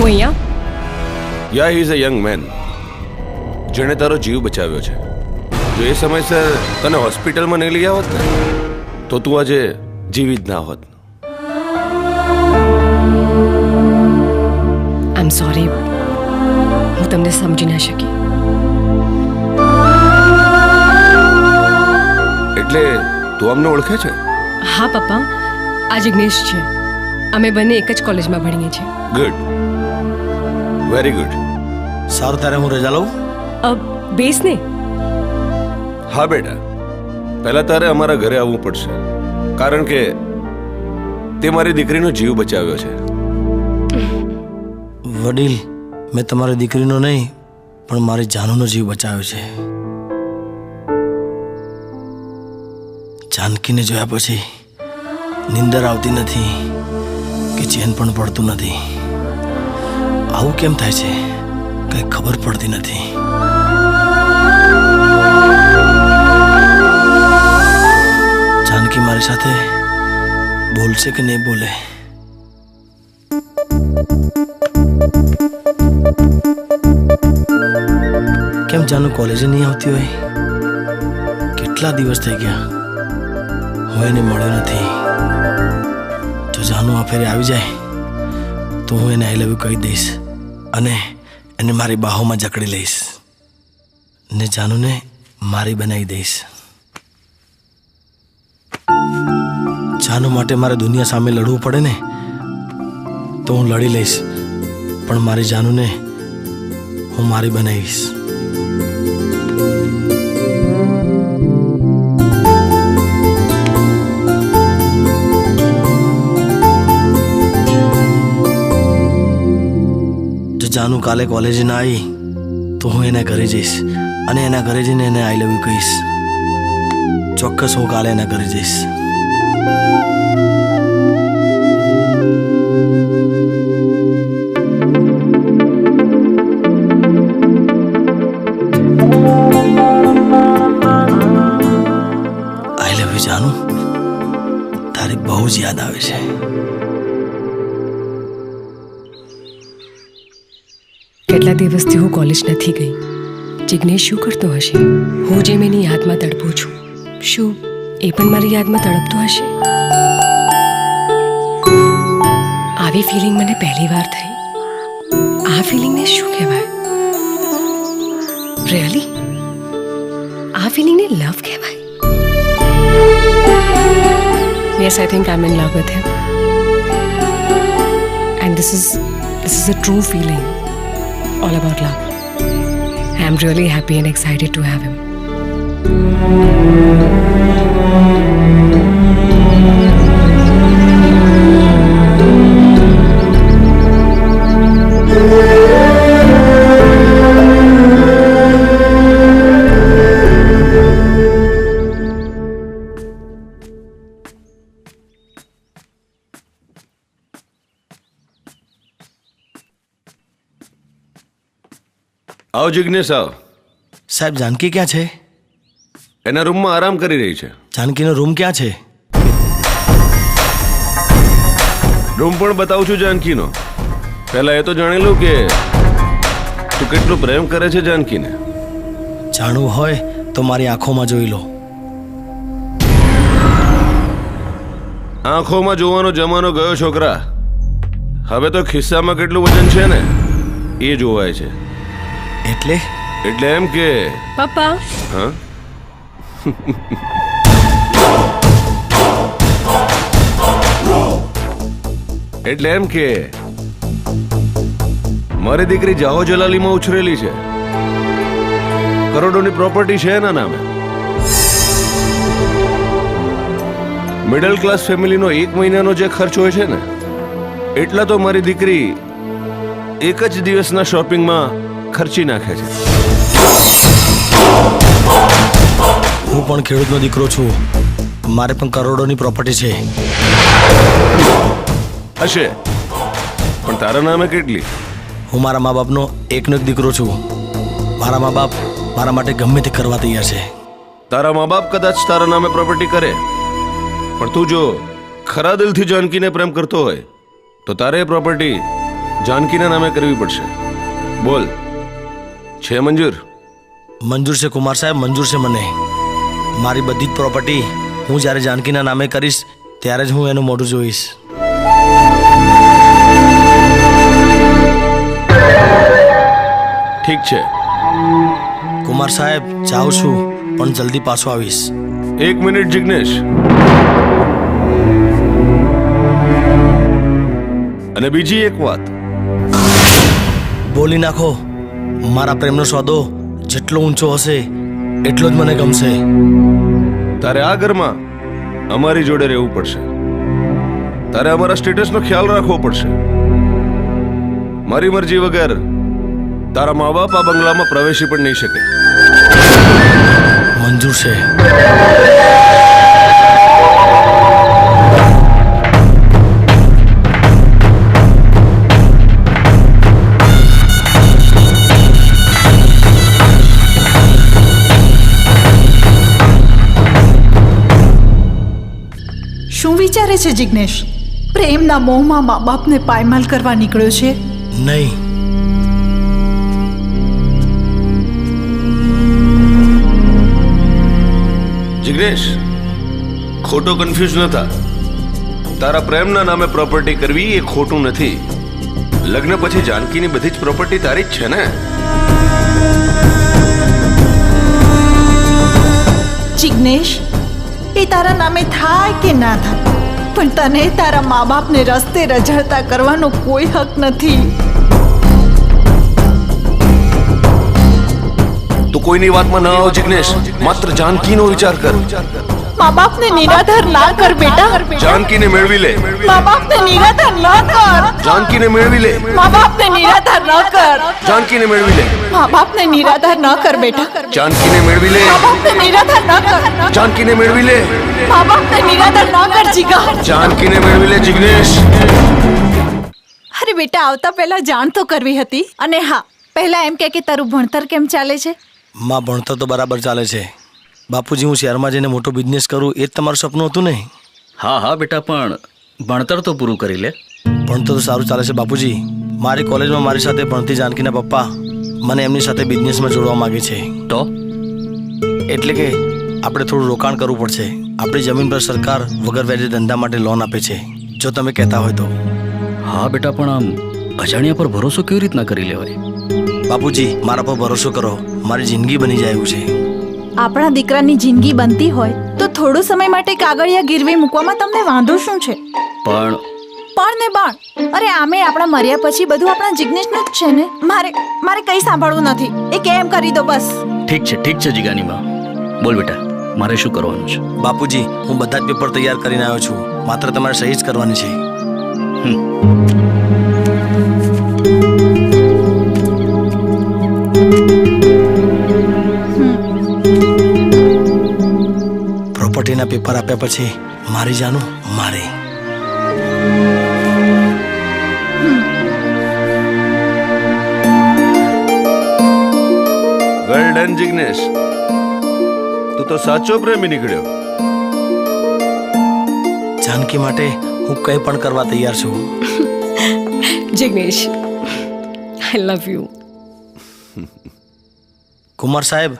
અહીંયા? Yeah he is a young man જેણે તારો જીવ બચાવ્યો છે. જો એ સમયસર તને હોસ્પિટલમાં નહીં લઈ આવત ને તો તું આજે જીવિત ના હોત. આઈ એમ સોરી, હું તમને સમજી ના શકી. એટલે તું અમને ઓળખે છે? હા પપ્પા, આ જિગ્નેશ છે. અમે બંને એક જ કોલેજમાં ભણીએ છીએ. Good, very good. સારું, તારે હું રજા લઉં? બેસ ને. હા બેટા, પહેલા તારે અમારા ઘરે આવવું પડશે, કારણ કે તે મારી દીકરીનો જીવ બચાવ્યો છે. વડીલ, મેં તમારી દીકરીનો નહીં પણ મારી જાનુનો જીવ બચાવ્યો છે. જાનકીને જોયા પછી નિંદર આવતી નથી કે ચેન પણ પડતું નથી. આવું કેમ થાય છે કંઈ ખબર પડતી નથી. જાનકી મારી સાથે બોલશે કે નહીં બોલે? કેમ જાનુ કોલેજે નહીં આવતી હોય? કેટલા દિવસ થઈ ગયા હું એને મળ્યો નથી. જો જાનુ આ ફેરે આવી જાય તો હું એને આઈ લવ યુ કહી દઈશ અને એને મારી બાહોમાં જકડી લઈશ ને જાનુને મારી બનાવી દઈશ. જાનુ માટે મારે દુનિયા સામે લડવું પડે ને તો હું લડી લઈશ, પણ મારી જાનુને હું મારી બનાવીશ. જો જાનુ કાલે કોલેજે ના આવી તો હું એના ઘરે જઈશ અને એના ઘરે જઈને એને આઈ લવ યુ કહીશ. ચોક્કસ હું કાલે એના ઘરે જઈશ. આઈ લવ યુ જાનુ, તારી બહુ જ યાદ આવે છે. કેટલા દિવસથી હું કોલેજ નથી ગઈ. જિગ્નેશ શું કરતો હશે? હું જેમ એની યાદમાં તડપું છું, શું એ પણ મારી યાદમાં તડપતો હશે? આવી ફિલિંગ મને પહેલી વાર થઈ. આ ફિલિંગને શું કહેવાય? રિયલી આ ફિલિંગને લવ કહેવાય? Yes, I think I am in love with him and this is a true feeling all about love. I am really happy and excited to have him. આવો જિગ્નેશ, આવો. સાહેબ, જાનકી ક્યાં છે? એના રૂમમાં આરામ કરી રહી છે. જાનકીનો રૂમ ક્યાં છે? રૂમ પણ બતાવું છું જાનકીનો. પહેલા એ તો જાણી લઉં કે તું કેટલો પ્રેમ કરે છે જાનકીને. જાણવું હોય તો મારી આંખોમાં જોઈ લો. આંખોમાં જોવાનો જમાનો ગયો છોકરા. હવે તો ખિસ્સામાં કેટલું વજન છે ને એ જોવાય છે. એટલે એમ કે પપ્પા, હા એટલે એમ કે મારી દીકરી જાહો જલાલીમાં ઉછરેલી છે. કરોડોની પ્રોપર્ટી છે એના નામે. મિડલ ક્લાસ ફેમિલીનો 1 મહિનાનો જે ખર્ચ હોય છે ને એટલા તો મારી દીકરી એક જ દિવસના શોપિંગમાં ખર્ચી નાખે છે. હું પણ ખેડૂતનો દીકરો છું. મારે પણ કરોડોની પ્રોપર્ટી છે. હશે, પણ તારા નામે કેટલી? હું મારા મા બાપનો એકનો એક દીકરો છું. મારા મા બાપ મારા માટે ગમે તે કરવા તૈયાર છે. તારા મા બાપ કદાચ તારા નામે પ્રોપર્ટી કરે, પણ તું જો ખરા દિલથી જાનકીને પ્રેમ કરતો હોય તો તારે પ્રોપર્ટી જાનકીના નામે કરવી પડશે. બોલ, છે મંજૂર? મંજૂર છે કુમાર સાહેબ, મંજૂર છે મને. મારી બધી જ પ્રોપર્ટી હું જ્યારે જાનકીના નામે કરીશ ત્યારે જ હું એનું મોઢું જોઈશ. ઠીક છે. કુમાર સાહેબ જાઉં છું, પણ જલ્દી પાછો આવીશ. 1 મિનિટ જિગ્નેશ. અને બીજી એક વાત. બોલી નાખો. મારા પ્રેમનો સોદો જેટલો ઊંચો હશે એટલો જ મને ગમશે. તારે આ ઘરમાં અમારી જોડે રહેવું પડશે. તારે અમારા સ્ટેટસનો ખ્યાલ રાખવો પડશે. મારી મરજી વગર તારા મા બાપ આ બંગલામાં પ્રવેશી પણ નહીં શકે. મંજૂર છે. શું વિચારે છે જિગ્નેશ? પ્રેમના મોહમાં મા બાપને પાયમાલ કરવા નીકળ્યો છે? નહીં. જિગ્નેશ, ખોટો કન્ફ્યુઝ ન થા. તારા પ્રેમના નામે પ્રોપર્ટી કરવી એ ખોટું નથી. લગ્ન પછી જાનકીની બધી જ પ્રોપર્ટી તારી જ છે ને. જિગ્નેશ, એ તારા નામે થાય કે ના થાય, પણ તને તારા મા બાપને રસ્તે રઝળતા કરવાનો કોઈ હક નથી. તું કોઈની વાતમાં ન આવ જિગ્નેશ. માત્ર જાનકીનો વિચાર કર. મા બાપને નિરાધાર ના કર બેટા. જાનકીને મેળવી લે. મા બાપને નિરાધાર ના કર. જાનકીને મેળવી લે. મા બાપને નિરાધાર ના કર. જાનકીને મેળવી લે. મા બાપને નિરાધાર ના કર બેટા. જાનકીને મેળવી લે. મા બાપને નિરાધાર ના કર. જાનકીને મેળવી લે. મા બાપને નિરાધાર ના કર જીગા. જાનકીને મેળવી લે જિગ્નેશ. અરે બેટા, આવતા પહેલા જાણ તો કરવી હતી. અને હા, પહેલા એમ કે તારું ભણતર કેમ ચાલે છે? માં, ભણતર તો બરાબર ચાલે છે. બાપુજી, હું શહેરમાં જઈને મોટો બિઝનેસ કરું એ જ તમારું સપનું હતું ને? હા હા બેટા, પણ ભણતર તો પૂરું કરી લે. ભણતર તો સારું ચાલે છે બાપુજી. મારી કોલેજમાં મારી સાથે ભણતી જાનકીના પપ્પા મને એમની સાથે બિઝનેસમાં જોડવા માંગે છે. તો એટલે કે આપણે થોડું રોકાણ કરવું પડશે. આપણી જમીન પર સરકાર વગર વ્યાજે ધંધા માટે લોન આપે છે, જો તમે કહેતા હોય તો. હા બેટા, પણ આમ અજાણ્યા પર ભરોસો કેવી રીતના કરી લેવાય? બાપુજી, મારા પર ભરોસો કરો. મારી જિંદગી બની જાય એવું છે. આપણા દીકરાની જિંદગી બનતી હોય તો થોડો સમય માટે કાગળિયા ગીરવે મૂકવામાં તમને વાંધો શું છે? પણ ને બાણ, અરે આમે આપણા મર્યા પછી બધું આપણા જિગ્નેશનું જ છે ને. મારે કંઈ સાંભળવું નથી. એ કેમ કરી દો બસ. ઠીક છે જીગાની માં. બોલ બેટા, મારે શું કરવાનું છે? બાપુજી, હું બધા જ પેપર તૈયાર કરીને આવ્યો છું. માત્ર તમારે સહી જ કરવાની છે. પ્રોપર્ટીના પેપર આપ્યા પછી મારી જાનું મારે. Well done Jignesh. તું તો સાચો પ્રેમી નીકળ્યો. જાનકી માટે હું કંઈ પણ કરવા તૈયાર છું. જિગ્નેશ, આઈ લવ યુ. કુમાર સાહેબ,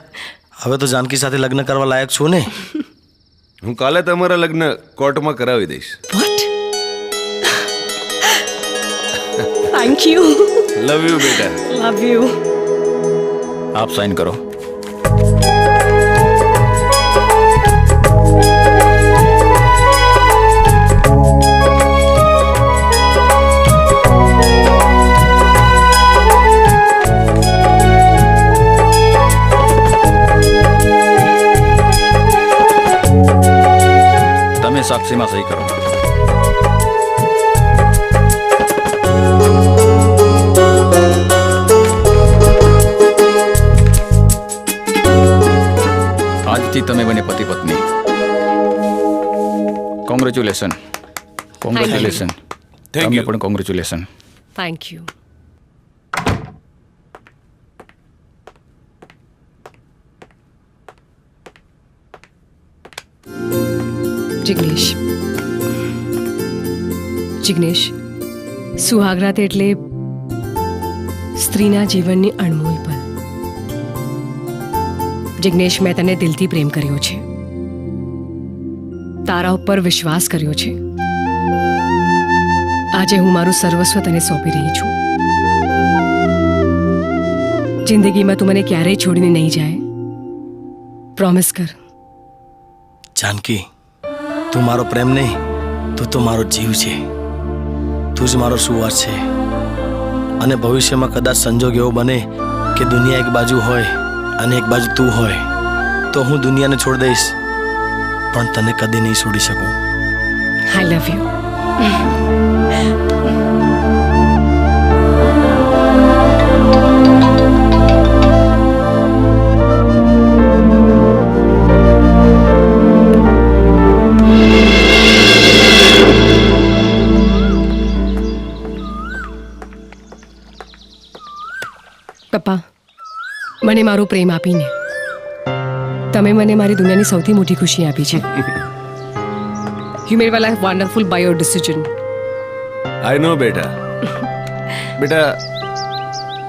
હવે તો જાનકી સાથે લગ્ન કરવા લાયક છું ને? હું કાલે તમારા લગ્ન કોર્ટમાં કરાવી દઈશ. What? Thank you. Love you બેટા. Love you. આપ સાઇન કરો. તમે સાક્ષીમાં સહી કરો. આજથી તમે બને પતિ પત્ની. કોંગ્રેચ્યુલેશન. તમને પણ કોંગ્રેચ્યુલેશન. Thank you. જિગ્નેશ, સુહાગરાત એટલે સ્ત્રીના જીવનની અણમોલ પલ. જિગ્નેશ, મેં તને દિલથી પ્રેમ કર્યો છે, તારા ઉપર વિશ્વાસ કર્યો છે. આજે હું મારું સર્વસ્વ તને સોંપી રહી છું. જિંદગીમાં તું મને ક્યારેય છોડીને નહીં જાય. પ્રોમિસ કર. જાનકી, તું મારો પ્રેમ નહીં, તું તો મારો જીવ છે. તું જ મારો સુવાસ છે. અને ભવિષ્યમાં કદાચ સંજોગ એવો બને કે દુનિયા એક બાજુ હોય અને એક બાજુ તું હોય, તો હું દુનિયાને છોડી દઈશ, પણ તને કદી નહીં છોડી શકું. આઈ લવ યુ. પપ્પા, મને મારો પ્રેમ આપીને તમે મને મારી દુનિયાની સૌથી મોટી ખુશી આપી છે. You made my life wonderful by your decision. I know બેટા. બેટા,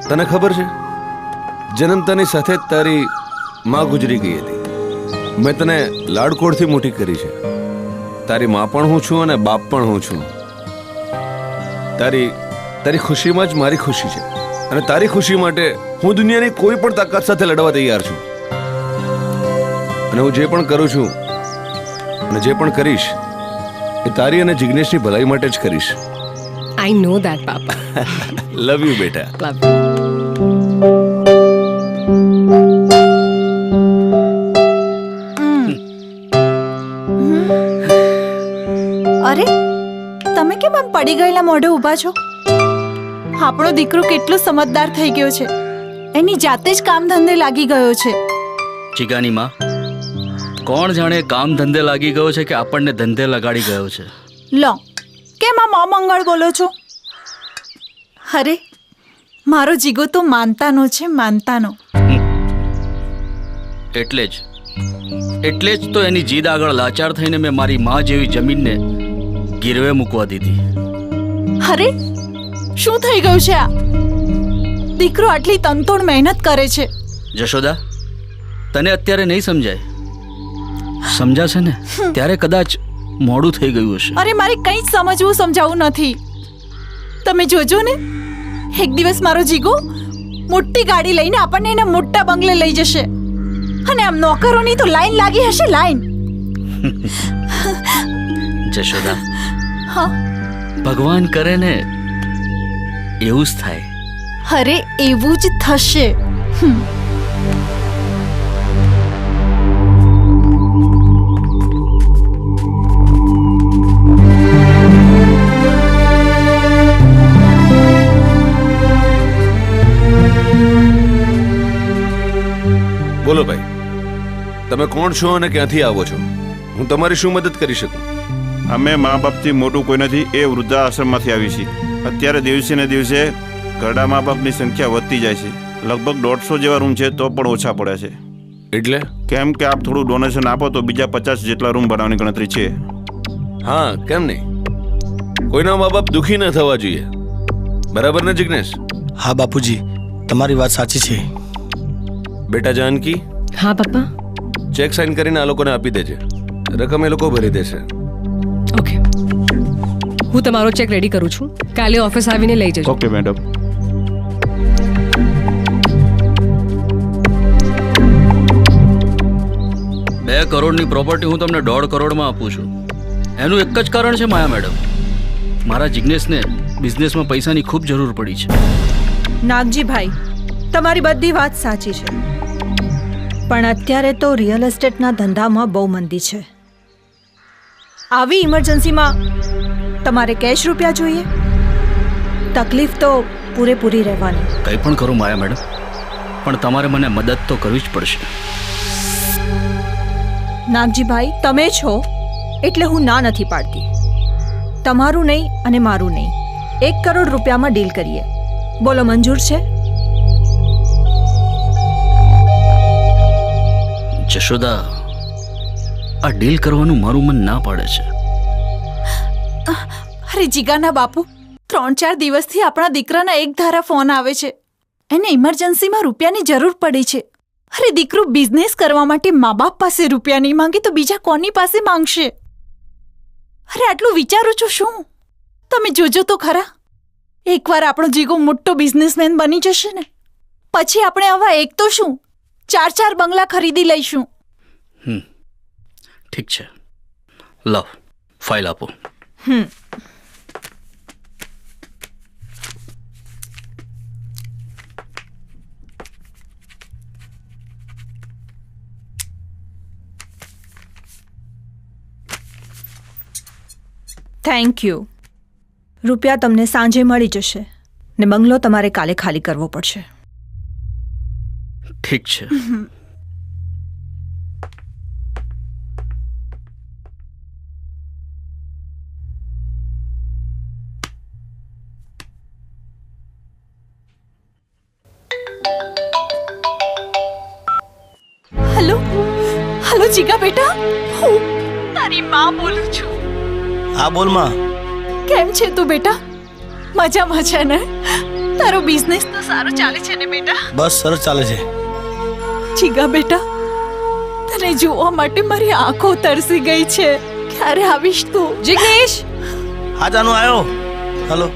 તને ખબર છે, જન્મતાની સાથે જ તારી માં ગુજરી ગઈ હતી. મેં તને લાડકોડથી મોટી કરી છે. તારી માં પણ હું છું અને બાપ પણ હું છું. તારી ખુશીમાં જ મારી ખુશી છે, અને તારી ખુશી માટે હું દુનિયાની કોઈ પણ તાકાત સાથે લડવા તૈયાર છું. અને હું જે પણ કરું છું અને જે પણ કરીશ એ તારી અને જિગ્નેશની ભલાઈ માટે જ કરીશ. આઈ know that papa. Love you બેટા. Love you. અરે, તમે કેમ આમ પડી ગયેલા મોઢે ઊભા છો? આપણો દીકરો કેટલો સમજદાર થઈ ગયો છે. એની જાતે જ કામ ધંધે લાગી ગયો છે. ચીગાની માં, કોણ જાણે કામ ધંધે લાગી ગયો છે કે આપણને ધંધે લગાડી ગયો છે. લો, કેમ આમ અમંગળ બોલો છો? અરે, મારો જીગો તો માનતાનો છે, માનતાનો. એટલે જ તો એની જીદ આગળ લાચાર થઈને મેં મારી માં જેવી જમીનને ગીરવે મૂકવા દીધી. અરે, શું થઈ ગયું છે આ? દીકરો આટલી તનતોડ મહેનત કરે છે. જશોદા, તને અત્યારે નહીં સમજાય. સમજાશે ને ત્યારે કદાચ મોડું થઈ ગયું હશે. અરે, મારે કંઈ જ સમજવું સમજાવવું નથી. તમે જોજો ને, એક દિવસ મારો જીગો મોટી ગાડી લઈને આપણને એના મોટા બંગલે લઈ જશે. અને આમ નોકરોની તો લાઈન લાગી હશે, લાઈન. જશોદા, હા, ભગવાન કરે ને એવું જ થાય. અરે, એવું જ થશે. બોલો ભાઈ, તમે કોણ છો અને ક્યાંથી આવો છો? હું તમારી શું મદદ કરી શકું? અમે મા બાપથી મોટું કોઈ નથી એ વૃદ્ધાશ્રમમાંથી આવી છીએ. અત્યારે દિવસે ને દિવસે ઘરડા મા બાપની સંખ્યા વધતી જાય છે. લગભગ 150 જેવા રૂમ છે તો પણ ઓછા પડ્યા છે. એટલે કેમ કે આપ થોડું ડોનેશન આપો તો બીજા 50 જેટલા રૂમ બનાવવાની ગણતરી છે. હા, કેમ નહીં? કોઈના મા બાપ દુઃખી ન થવા જોઈએ, બરાબર ને જિગ્નેશ? હા બાપુજી, તમારી વાત સાચી છે. બેટા જાનકી. હા પપ્પા. ચેક સાઇન કરીને આ લોકોને આપી દેજે. રકમ એ લોકો ભરી દેશે. ઓકે, હું તમારો ચેક રેડી કરું છું. કાલે ઓફિસ આવીને લઈ જજો. Okay madam. બે કરોડની પ્રોપર્ટી હું તમને 1.5 કરોડમાં આપું છું. એનું એક જ કારણ છે માયા મેડમ, મારા જિગ્નેશને બિઝનેસમાં પૈસાની ખૂબ જરૂર પડી છે. નાગજીભાઈ, તમારી બધી વાત સાચી છે, પણ અત્યારે તો રિયલ એસ્ટેટના ધંધામાં બહુ મંદી છે. આવી ઇમરજન્સીમાં તમારે કેશ રૂપિયા જોઈએ? તકલીફ તો પૂરેપૂરી રહેવાની. કંઈ પણ કરું માયા મેડમ, પણ તમારે મને મદદ તો કરવી જ પડશે. નાગજીભાઈ, તમે છો એટલે હું ના નથી પાડતી. તમારું નહીં અને મારું નહીં, 1 કરોડ રૂપિયામાં ડીલ કરીએ. બોલો, મંજૂર છે? જશોદા, આ ડીલ કરવાનું મારું મન ના પાડે છે. અરે જીગાના બાપુ, 3-4 દિવસથી આપણા દીકરાના એક ધારા ફોન આવે છે. એને ઇમરજન્સીમાં રૂપિયાની જરૂર પડી છે. અરે દીકરો બિઝનેસ કરવા માટે મા બાપ પાસે રૂપિયા નહીં માંગે તો બીજા કોની પાસે માંગશે? અરે આટલું વિચારું છું શું? તમે જોજો તો ખરા, એકવાર આપણો જીગો મોટો બિઝનેસમેન બની જશે ને પછી આપણે આવા એક તો શું 4 બંગલા ખરીદી લઈશું. ઠીક છે, લાવ ફાઇલ આપો. Thank you. રૂપિયા તમને સાંજે મળી જશે ને બંગલો તમારે કાલે ખાલી કરવો પડશે. ઠીક છે. હેલો હેલો જીગા બેટા, હું તારી માં બોલું છું. હા બોલ માં. કેમ છે તું બેટા? મજામાં છે ને? તારો બિઝનેસ તો સારો ચાલે છે ને બેટા? બસ સરસ ચાલે છે. જીગા બેટા, તને જોવા માટે મારી આંખો તરસી ગઈ છે. ક્યારે આવીશ તું? જિગ્નેશ! હા જાનુ આવ્યો. હલો.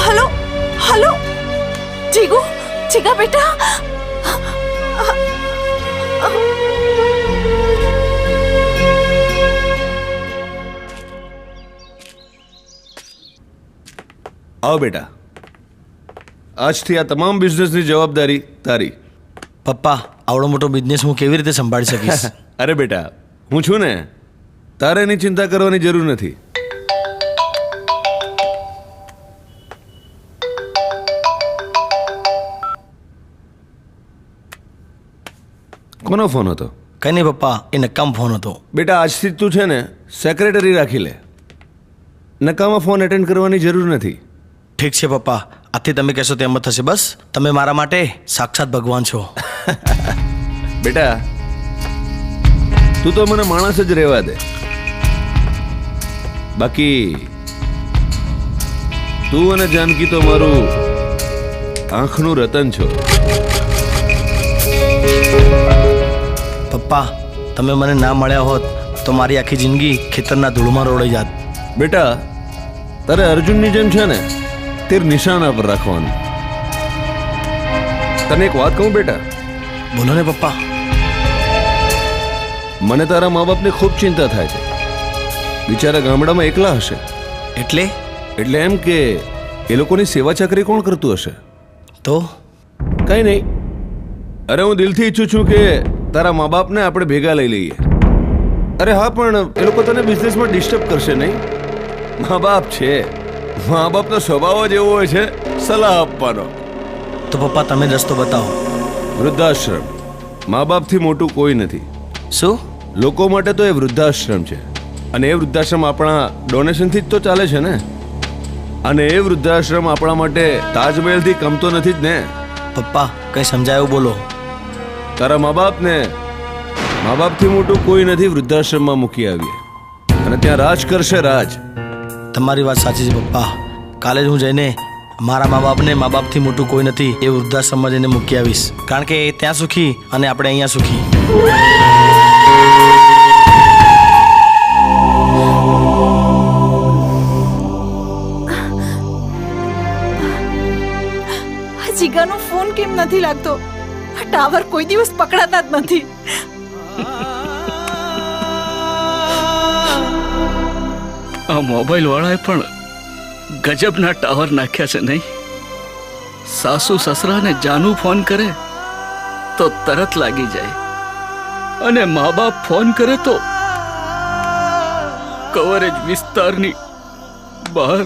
હલો હલો જીગુ, જીગા બેટા. આવો બેટા, આજથી આ તમામ બિઝનેસની જવાબદારી તારી. પપ્પા, આવડો મોટો બિઝનેસ હું કેવી રીતે સંભાળી શકીશ? અરે બેટા, હું છું ને, તારે એની ચિંતા કરવાની જરૂર નથી. કોનો ફોન હતો? કઈ નહીં પપ્પા, એ નકામ ફોન હતો. બેટા, આજથી તું છે ને સેક્રેટરી રાખી લે. નકામા ફોન એટેન્ડ કરવાની જરૂર નથી. ઠીક છે પપ્પા, આથી તમે કહેશો તેમ જ થશે. બસ તમે મારા માટે સાક્ષાત ભગવાન છો. બેટા, તું તો મને માણસ જ રહેવા દે, બાકી તું અને જાનકી તો મારું આંખનું રતન છો. પપ્પા, તમે મને ના મળ્યા હોત તો મારી આખી જિંદગી ખેતરના ધૂળમાં રોડાઈ જાત. બેટા, તારે અર્જુનની જેમ છે ને તીર નિશાના પર રાખવાનું. તને એક વાત કહું બેટા? બોલો ને પપ્પા. મને તારા મા બાપની ખૂબ ચિંતા થાય છે. બિચારા ગામડામાં એકલા હશે. એટલે એમ કે એ લોકોની સેવા ચાકરી કોણ કરતું હશે? તો કઈ નહીં. અરે હું દિલથી ઈચ્છું છું કે તારા મા બાપને આપણે ભેગા લઈ લઈએ. અરે હા, પણ એ લોકો તને બિઝનેસમાં ડિસ્ટર્બ કરશે નહીં? મા બાપ છે, મા બાપનો સ્વભાવ જ એવો હોય છે, સલાહ આપવાનો. તો પપ્પા તમે રસ્તો બતાવો. વૃદ્ધાશ્રમ. મા બાપથી મોટું કોઈ નથી. શું? લોકો માટે તો એ વૃદ્ધાશ્રમ છે, અને એ વૃદ્ધાશ્રમ આપણા ડોનેશનથી જ તો ચાલે છે ને. અને એ વૃદ્ધાશ્રમ આપણા માટે તાજમહેલથી કમ તો નથી જ ને. પપ્પા, કઈ સમજાયું બોલો. તારા મા બાપથી મોટું કોઈ નથી. વૃદ્ધાશ્રમમાં મૂકી આવીએ અને ત્યાં રાજ કરશે, રાજ. તમારી વાત સાચી છે પપ્પા. કાલે જ હું જઈને મારા મા બાપને મા બાપથી મોટું કોઈ નથી એ વૃદ્ધાશ્રમમાં જઈને મૂકી આવીશ, કારણ કે એ ત્યાં સુખી અને આપણે અહીંયા સુખી. જીગાનો ફોન કેમ નથી લાગતો? આ ટાવર કોઈ દિવસ પકડાતા જ નથી. આ મોબાઈલ વાળાએ પણ ગજબના ટાવર નાખ્યા છે નહીં? સાસુ સસરાને જાનુ ફોન કરે તો તરત લાગી જાય, અને મા બાપ ફોન કરે તો કવરેજ વિસ્તારની બહાર.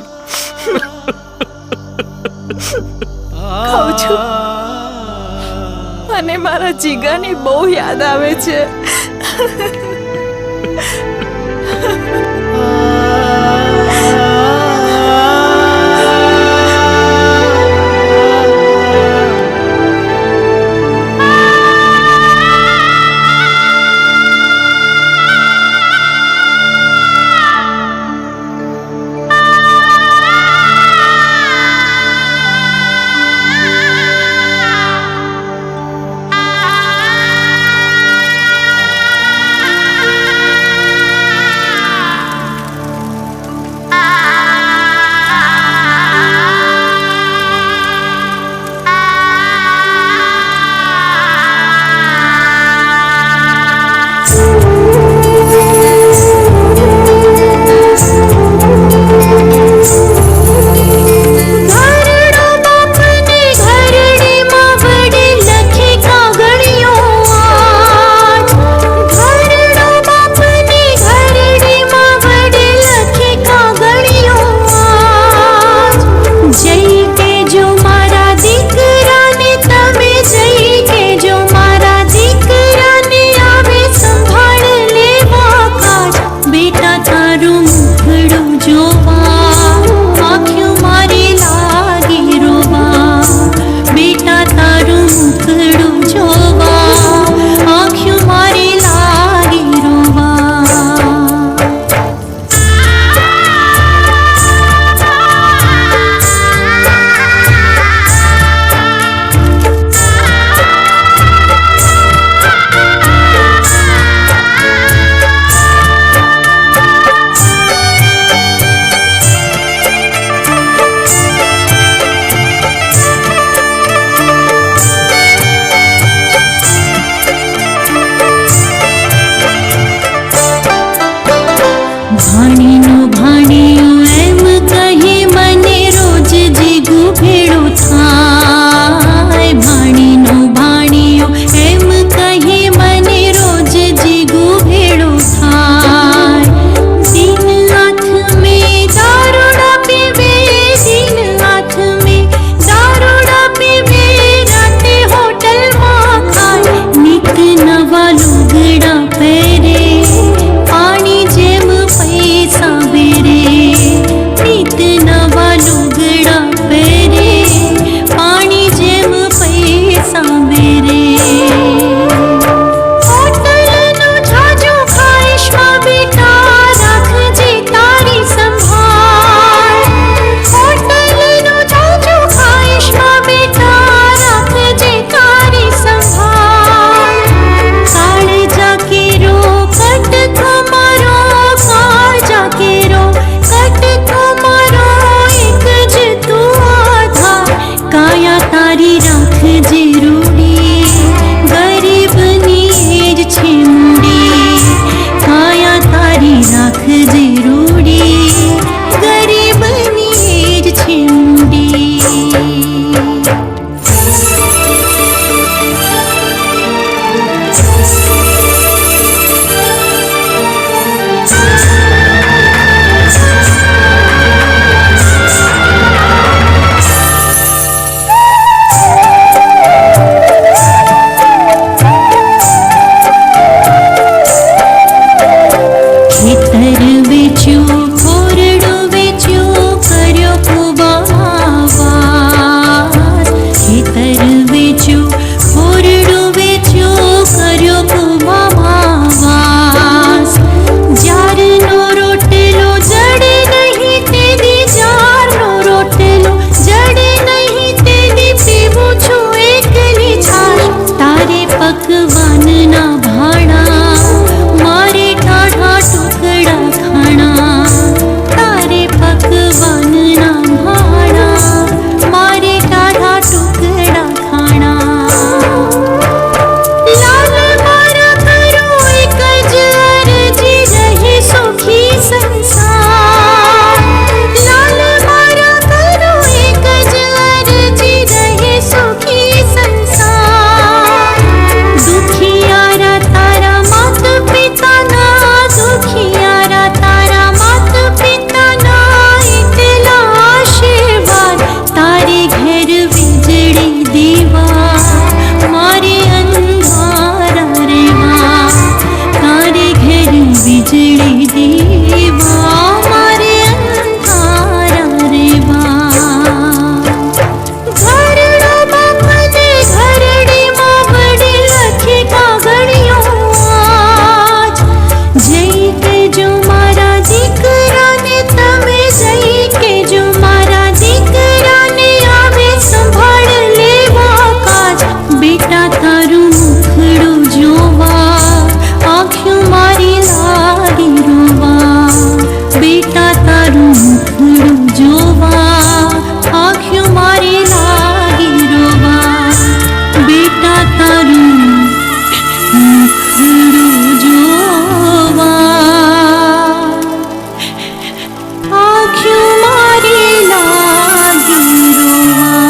કહું છું, મને મારા જીગાની બહુ યાદ આવે છે. ભાણીનું ભાણિયું એમ કહી મને રોજ જીગું ભેળું થાય. ભાણીનું ભાણિયું એમ કહી મને રોજ જીગું ભેળું થાય. દિન હાથ મેં દારૂડા પીવે, દિન હાથ મેં દારૂડા પીવે, રાતે હોટલમાં ખાય. નિત નવા લુગડા પહેરે, પાણી જેમ પૈસા બેરે. નિત નવા લુગડા પહેરે, પાણી જેમ પૈસા બેરે. હોટલનું જાજુ ખાઈશમાં બેટા, રાખજે તારી સંભાળ. હોટલનું જાજુ ખાઈશમાં બેટા, રાખજે તારી સંભાળ. કાળજા કેરો કટકો મારો, કાળજા કેરો કટકો મારો, એક જ તું આધાર. કાયા તારી રાખજે રૂડી, ગરીબની એ જ છે મૂડી. કાયા તારી રાખજે રૂડી, ગરીબની એ જ છે મૂડી. ખેતર વેચ્યું, ખોરડું વેચ્યું, કર્યો કુવામાં વાસ. ખેતર વેચ્યું, ખોરડું વેચ્યું, કર્યો કુવામાં વાસ. જારનો રોટલો જડે નહીં તેદી, જારનો રોટલો જડે નહીં તેદી, પીવું છું એકલી છાશ. તારે પકવાનના ભાણા, મારે ટાઢા ટુકડા ખાણા. તારે પકવાનના ભાણા, મારે ટાઢા ટુકડા ખાણા. લાલ મારા કરો એક જ અરજી, રહે સુખી સંસાર. લાલ મારા કરો એક જ અરજી, રહે સુખી સંસાર. દુખિયારા તારા માત પિતાના, દુખિયારા તારા માત પિતાના, એટલા આશીર્વાદ. તારે ઘેર વીજળી દીવા, મારે અંધારા રેવા. તારે ઘેર વીજળી દીવા, મારે અંધારા રેવા. ઘરડામાં મને ઘરડીમાં વડે લખે કાગળિયો આજ. જઈ કેજો મારા દીકરાને તમે, જઈ કેજો મારા દીકરાને, આવે સંભાળ લેવા કાજ. બેટા તારું મુખડું જોવા, આંખ્યું મારી લાગી રોવા. બેટા તારું મુખડું જોવા, આંખ્યું મારી લાગી રોવા. બેટા તારું મુખડું જોવા, આંખ્યું મારી લાગી રોવા.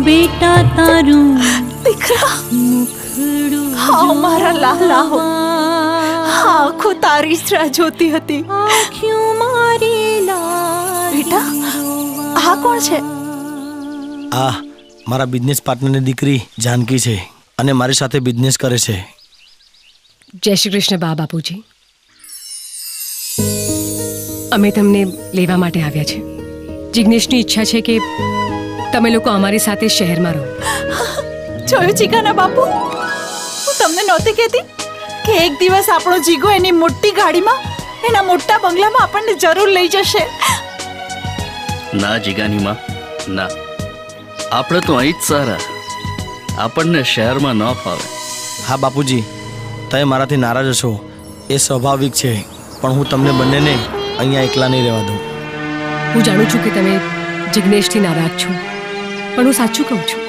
બેટા તારું દીકરા, મુખડું હા મારા લાલા હો, આંખો તારી જ રાહ જોતી હતી. આંખ્યું મારી લા કોણ છે? આ મારા બિઝનેસ પાર્ટનરની દીકરી જાનકી છે અને મારી સાથે બિઝનેસ કરે છે. જય શ્રી કૃષ્ણ બાપુજી. અમે તમને લેવા માટે આવ્યા છે. જિગ્નેશની ઈચ્છા છે કે તમે લોકો અમારી સાથે શહેરમાં રહો. જોયું જીગાના બાપુ, હું તમને નહોતી કહેતી કે એક દિવસ આપણો જીગો એની મોટી ગાડીમાં એના મોટા બંગલામાં આપણને જરૂર લઈ જશે. ના જીગાની માં, ના. આપણે તો અહીં જ સારા. આપણને શહેરમાં ન ફાવે. હા બાપુજી, તમે મારાથી નારાજ હશો એ સ્વાભાવિક છે, પણ હું તમને બંનેને અહીંયા એકલા નહીં રહેવા દઉં. હું જાણું છું કે તમે જિગ્નેશથી નારાજ છો, પણ હું સાચું કહું છું,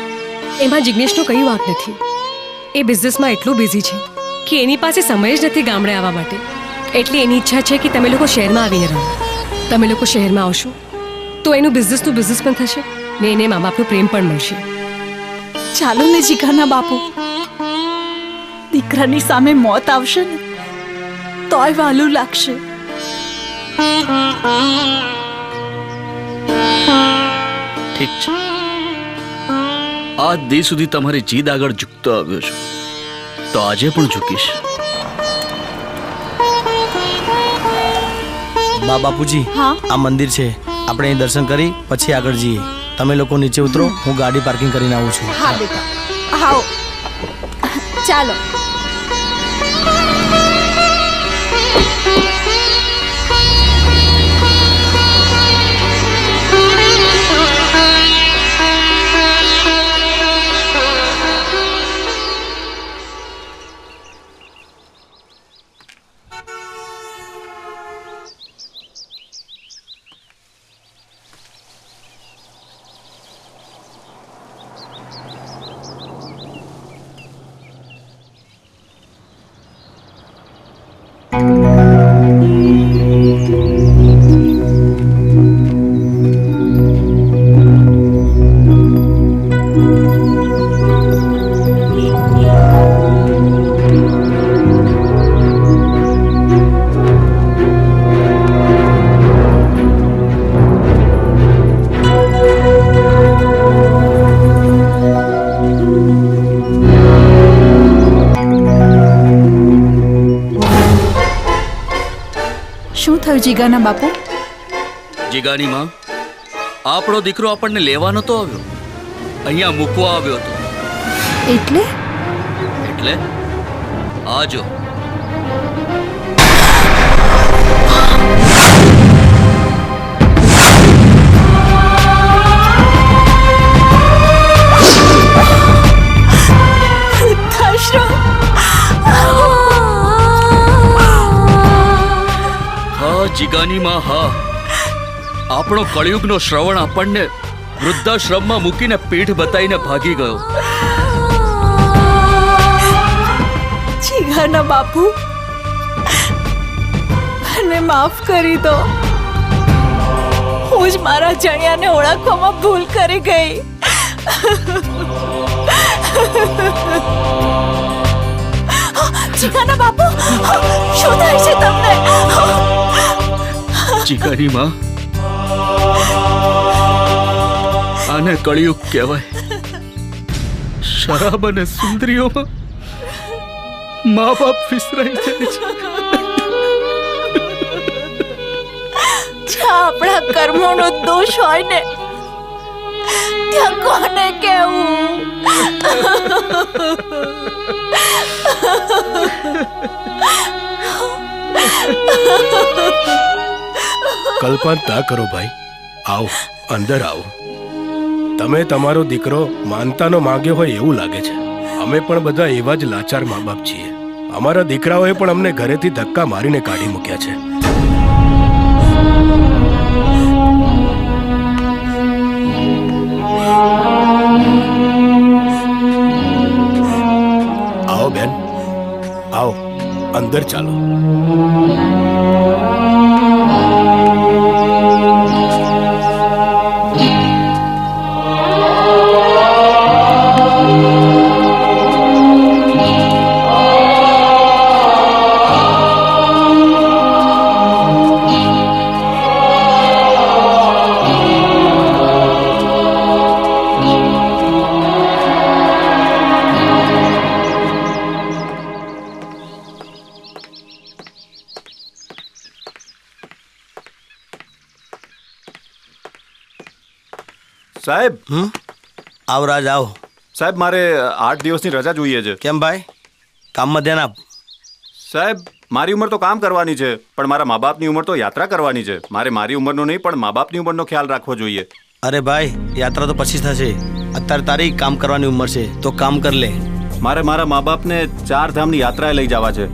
એમાં જિગ્નેશનો કંઈ વાંક નથી. એ બિઝનેસમાં એટલું બિઝી છે કે એની પાસે સમય જ નથી ગામડે આવવા માટે. એટલે એની ઈચ્છા છે કે તમે લોકો શહેરમાં આવીને રહો. તમે લોકો શહેરમાં આવશો તો એનું બિઝનેસનું બિઝનેસ પણ થશે ને એને મા બાપનો પ્રેમ પણ મળશે. ચાલો ને જીગાના બાપુ, દીકરાની સામે મોત આવશે ને તોય વાલું લાગશે. ઠીક છે. આજ દી સુધી તમારી જીદ આગળ ઝૂકતો આવ્યો છું, તો આજે પણ ઝૂકીશ. બાપુજી, આ મંદિર છે, આપણે અહીં દર્શન કરી પછી આગળ જઈએ. તમે લોકો નીચે ઉતરો, હું ગાડી પાર્કિંગ કરીને આવું છું. હા બેટા, આવો, ચાલો. જીગાના બાપુ, જીગાની માં, આપણો દીકરો આપણને લેવા નતો આવ્યો, અહીંયા મૂકવા આવ્યો હતો. એટલે આજો. જીગાની માં, હા, આપણો કળિયુગનો શ્રવણ આપણને વૃદ્ધાશ્રમમાં મૂકીને પીઠ બતાવીને ભાગી ગયો. જીગાના બાપુ, મને માફ કરી દો. હું જ મારા જણિયાને ઓળખવામાં ભૂલ કરી ગઈ. જીગાના બાપુ, શું થાય છે તમને? જીગાની માં, આને કળિયુગ કહેવાય. શરાબ અને સુંદરીઓમાં મા બાપ વિસરાઈ જાય છે. જ્યાં આપણા કર્મોનો દોષ હોય ને ત્યાં કોને કેવું? કલ્પના ના કરો ભાઈ, આવો, અંદર આવો. તમે તમારો દીકરો માનતાનો માંગ્યો હોય એવું લાગે છે. અમે પણ બધા એવા જ લાચાર મા બાપ છીએ. અમારા દીકરાઓએ પણ અમને ઘરેથી ધક્કા મારીને કાઢી મૂક્યા છે. આવો બેન, આવો, અંદર ચાલો. સાહેબ આવ રાજ આવ. સાહેબ મારે 8 દિવસની રજા જોઈએ છે. કેમ ભાઈ? કામમાં ધ્યાન આપ. સાહેબ મારી ઉંમર તો કામ કરવાની છે, પણ મારા મા બાપની ઉંમર તો યાત્રા કરવાની છે. મારે મારી ઉંમરનો નહીં પણ મા બાપની ઉંમરનો ખ્યાલ રાખવો જોઈએ. અરે ભાઈ, યાત્રા તો પછી થશે. અત્યારે તારી કામ કરવાની ઉંમર છે, તો કામ કર લે. મારે મારા મા બાપને 4 ધામની યાત્રાએ લઈ જવા છે.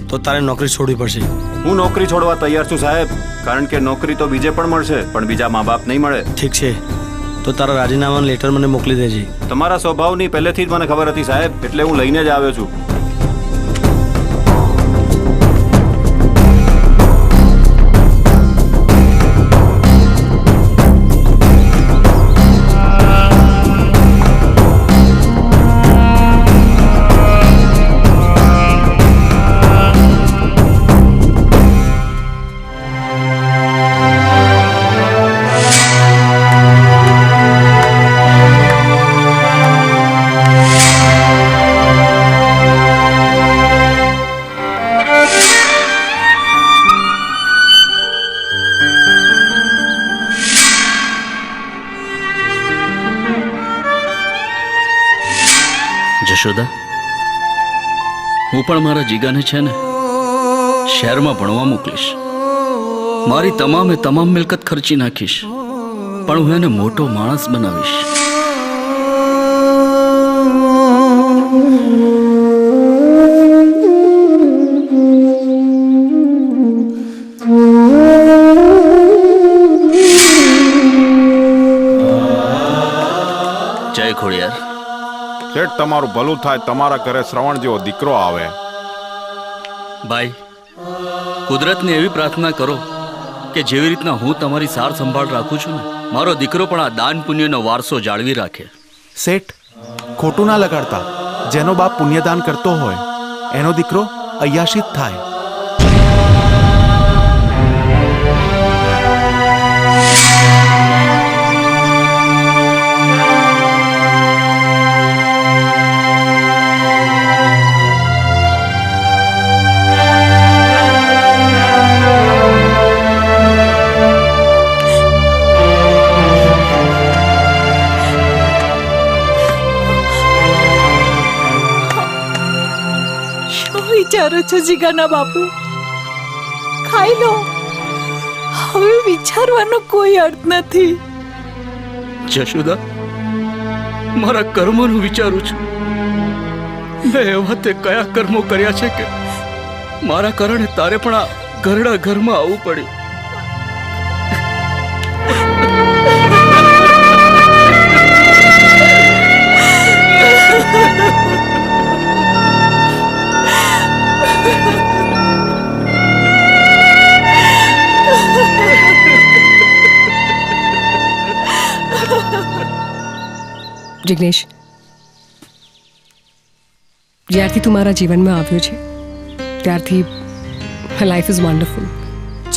તો તારે નોકરી છોડવી પડશે. હું નોકરી છોડવા તૈયાર છું સાહેબ, કારણ કે નોકરી તો બીજે પણ મળશે, પણ બીજા મા બાપ નહીં મળે. ઠીક છે, તો તારા રાજીનામાનો લેટર મને મોકલી દેજે. તમારા સ્વભાવની પહેલેથી જ મને ખબર હતી સાહેબ, એટલે હું લઈને જ આવ્યો છું. જશોદા, હું પણ મારા જીગાને છે ને શહેરમાં ભણવા મોકલીશ. મારી તમામ મિલકત ખર્ચી નાખીશ, પણ હું એને મોટો માણસ બનાવીશ. જય ખોડિયાર. શેઠ તમારું ભલું થાય, તમારા ઘરે શ્રવણ જેવો દીકરો આવે. ભાઈ, કુદરતને એવી પ્રાર્થના કરો કે જેવી રીતના હું તમારી સાર સંભાળ રાખું છું ને, મારો દીકરો પણ આ દાન પુણ્યનો વારસો જાળવી રાખે. શેઠ, ખોટું ના લગાડતા. જેનો બાપ પુણ્યદાન કરતો હોય એનો દીકરો અયાશિત થાય. વિચારો છો જીગાના બાપુ? ખાઈ લો, હવે વિચારવાનો કોઈ અર્થ નથી. જશોદા, મારા કર્મોનું વિચારું છું. મેં એવા તે કયા કર્મો કર્યા છે કે મારા કારણે તારે પણ આ ઘરડા ઘરમાં આવવું પડ્યું. જિગ્નેશ, જ્યારથી તું મારા જીવનમાં આવ્યો છે ત્યારથી લાઈફ ઇઝ વન્ડરફુલ.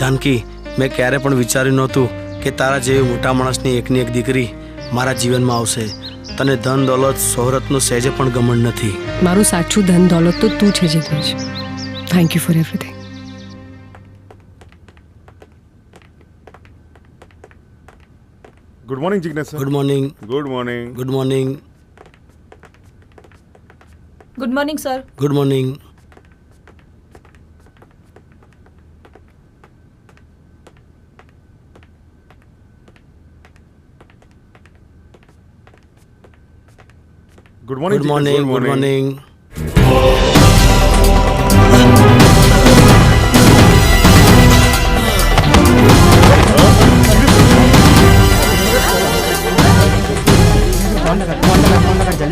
જાનકી, મેં ક્યારે પણ વિચાર્યું નહોતું કે તારા જેવી મોટા માણસની એકની એક દીકરી મારા જીવનમાં આવશે. તને ધન દોલત શોહરતનું સહેજે પણ ગમન નથી. મારું સાચું ધન દોલત તો તું છે Jignesh. Thank you for everything. Good morning Jignesh sir. Good morning. Good morning. Good morning. Good morning sir. Good morning. Good morning. Good morning. Good morning.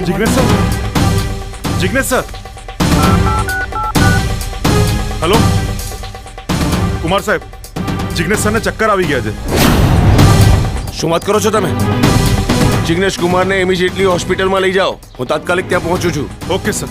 Jignesh sir, Jignesh sir, hello Kumar સાહેબ, જિગ્નેશ સરને ચક્કર આવી ગયા છે. શું વાત કરો છો તમે? જિગ્નેશ કુમારને ઇમિડિયેટલી હોસ્પિટલમાં લઈ જાઓ. હું તાત્કાલિક ત્યાં પહોંચું છું. Okay sir.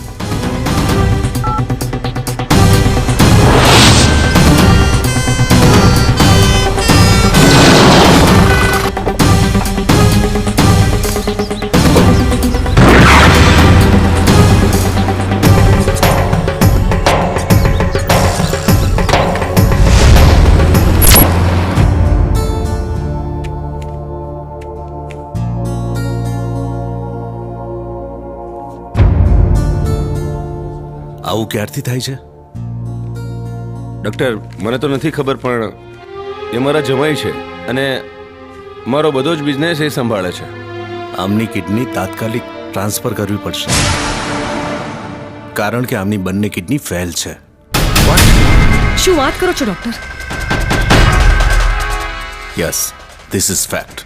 આવું ક્યારથી થાય છે? ડૉક્ટર, મને તો નથી ખબર, પણ એ મારા જમાઈ છે અને મારો બધો જ બિઝનેસ એ સંભાળે છે. આમની કિડની તાત્કાલિક ટ્રાન્સફર કરવી પડશે, કારણ કે આમની બંને કિડની ફેલ છે. શું વાત કરો છો doctor? Yes, this is fact.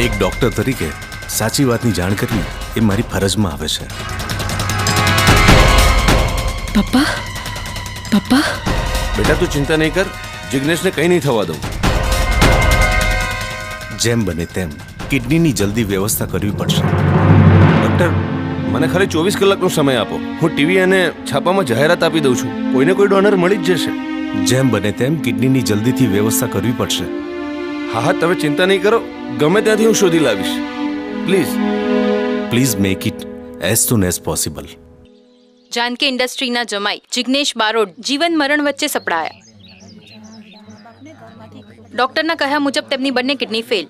એક ડોક્ટર તરીકે સાચી વાતની જાણ કરવી એ મારી ફરજમાં આવે છે. પપ્પા, પપ્પા. બેટા, તું ચિંતા નહીં કર, જિગ્નેશને કંઈ નહીં થવા દઉં. જેમ બને તેમ કિડનીની જલ્દી વ્યવસ્થા કરવી પડશે. ડૉક્ટર, મને ખાલી 24 કલાકનો સમય આપો. હું ટીવી અને છાપામાં જાહેરાત આપી દઉં છું. કોઈને કોઈ ડોનર મળી જ જશે. જેમ બને તેમ કિડનીની જલ્દીથી વ્યવસ્થા કરવી પડશે. હા હા, તમે ચિંતા નહીં કરો, ગમે ત્યાંથી હું શોધી લાવીશ. Please make it as soon as possible. Janki ઇન્ડસ્ટ્રીના જમાઈ જિગ્નેશ બારોટ જીવન મરણ વચ્ચે સપડાયા. ડોક્ટરના કહ્યા મુજબ તેમની બંને કિડની ફેલ.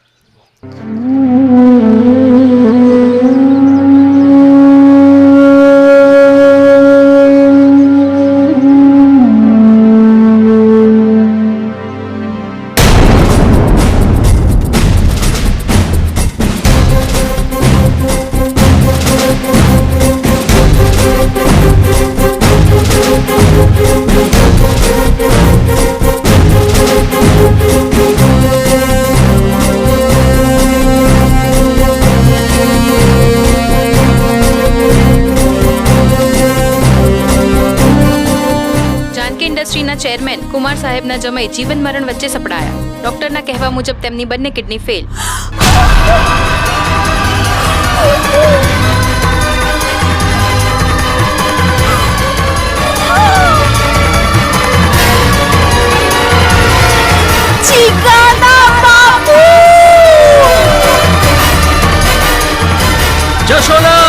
ઇન્ડસ્ટ્રીના ચેરમેન કુમાર સાહેબના જમાઈ જીવન મરણ વચ્ચે સપડાયા. ડોક્ટરના કહેવા મુજબ તેમની બંને કિડની ફેલ. જશોદા!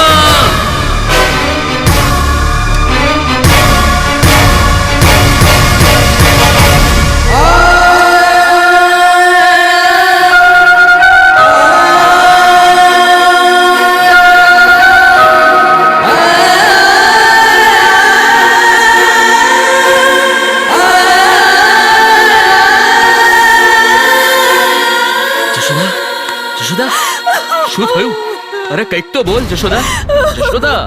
શું થયું? અરે કંઈક તો બોલ જશોદા. જશોદા!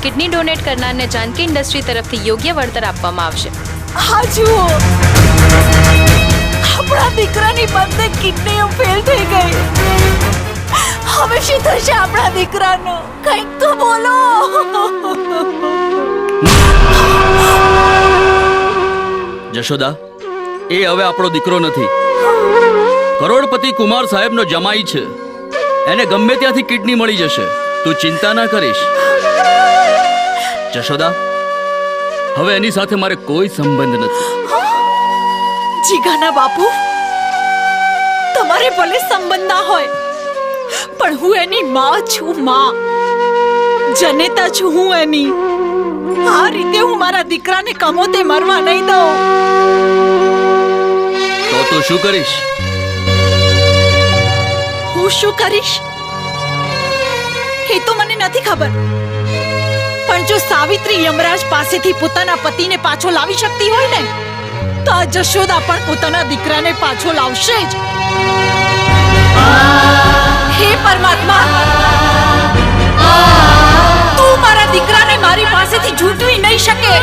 કિડની ડોનેટ કરનારને જાનકી ઇન્ડસ્ટ્રી તરફથી યોગ્ય વળતર આપવામાં આવશે. હા જુઓ, આપણા દીકરાની બંને કિડનીઓ ફેલ થઈ ગઈ. હવે શું થશે આપણા દીકરાનું? કંઈક તો બોલો. જશોદા, એ હવે આપણો દીકરો નથી. કરોડપતિ કુમાર સાહેબનો જમાઈ છે. એને ગમે ત્યાંથી કિડની મળી જશે. તું ચિંતા ના કરીશ. જશોદા, હવે એની સાથે મારે કોઈ સંબંધ નથી. જીગાના બાપુ, તમારે ભલે સંબંધ ના હોય, પણ હું એની માં છું. માં જનેતા છું હું એની. આ રીતે હું મારા દીકરાને કમોતે મરવા નહીં દઉં. તો તું શું કરીશ? હું શું કરીશ એ તો મને નથી ખબર, પણ જો સાવિત્રી યમરાજ પાસેથી પોતાના પતિને પાછો લાવી શકતી હોય ને, તો આ જશોદા પણ પોતાના દીકરાને પાછો લાવશે જ. હે પરમાત્મા, તું મારા દીકરાને મારી પાસેથી ઝૂંટવી નહીં શકે.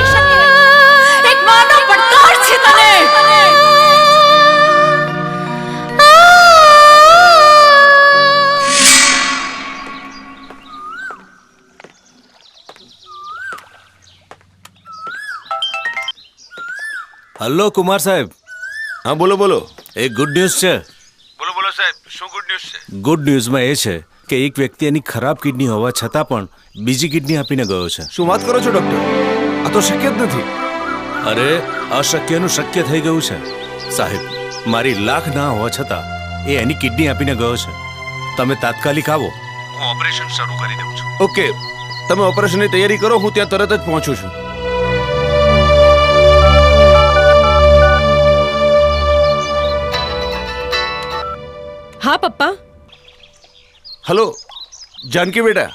એક માનો પડકાર છે તને. હલો કુમાર સાહેબ. હા બોલો બોલો. એક ગુડ ન્યૂઝ છે. બોલો બોલો સાહેબ, શું ગુડ ન્યૂઝ છે? ગુડ ન્યૂઝમાં એ છે કે એક વ્યક્તિ એની ખરાબ કિડની હોવા છતાં પણ બીજી કિડની આપીને ગયો છે. શું વાત કરો છો ડોક્ટર? આ તો શક્ય જ નથી. અરે અશક્યનું શક્ય થઈ ગયું છે સાહેબ. મારી લાખ ના હોવા છતાં એ એની કિડની આપીને ગયો છે. તમે તાત્કાલિક આવો, હું ઓપરેશન શરૂ કરી દઉં છું. ઓકે, તમે ઓપરેશનની તૈયારી કરો, હું ત્યાં તરત જ પહોંચું છું. હા પપ્પા. હલો જાનકી બેટા,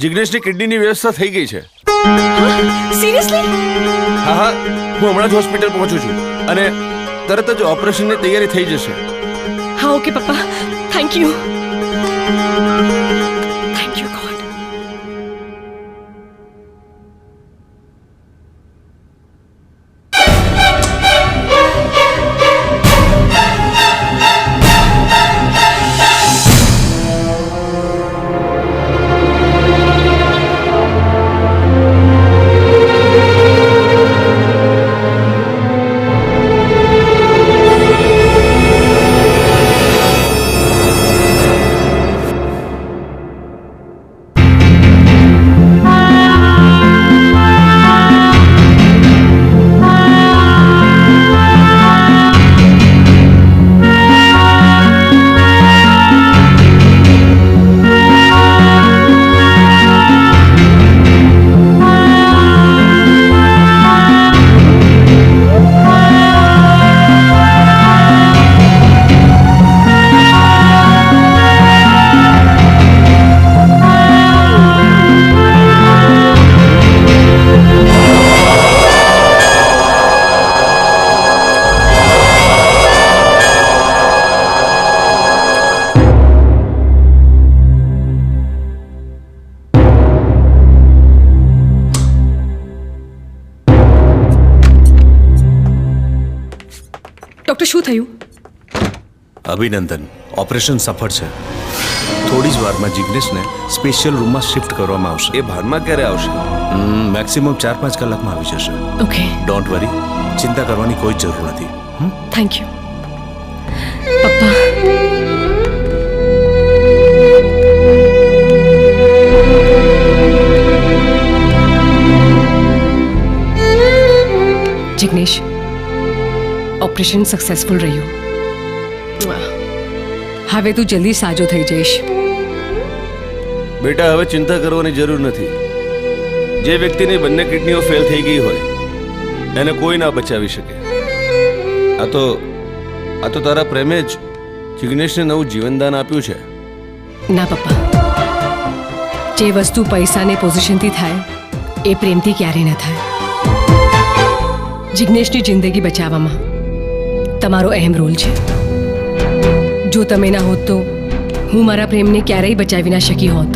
જિગ્નેશની કિડનીની વ્યવસ્થા થઈ ગઈ છે. સિરિયસલી? હા હા, હું હમણાં જ હોસ્પિટલ પહોંચું છું અને તરત જ ઓપરેશનની તૈયારી થઈ જશે. હા ઓકે પપ્પા, thank you. Thank you God. Doctor શું થયું? અભિનંદન, ઓપરેશન સફળ છે. થોડી જ વારમાં જિગ્નેશને સ્પેશિયલ રૂમમાં શિફ્ટ કરવામાં આવશે. એ ભાનમાં ક્યારે આવશે? મેક્સિમમ 4-5 કલાકમાં આવી જશે. ઓકે, ડોન્ટ વરી, ચિંતા કરવાની કોઈ જરૂર નથી. થેન્ક યુ પપ્પા. જિગ્નેશ, ઓપરેશન સક્સેસફુલ રહ્યું. હવે તું જલ્દી સાજો થઈ જઈશ. બેટા, હવે ચિંતા કરવાની જરૂર નથી. જે વ્યક્તિની બંને કિડનીઓ ફેલ થઈ ગઈ હોય એને કોઈ ના બચાવી શકે. આ તો તારા પ્રેમે જ જિગ્નેશને નવું જીવનદાન આપ્યું છે. ના પપ્પા, જે વસ્તુ પૈસાને પોઝિશનથી થાય એ પ્રેમથી ક્યારેય ન થાય. જિગ્નેશની જિંદગી બચાવવામાં તમારો અહેમ રોલ છે. જો તમે ના હોત તો હું મારા પ્રેમને ક્યારેય બચાવી ના શકી હોત.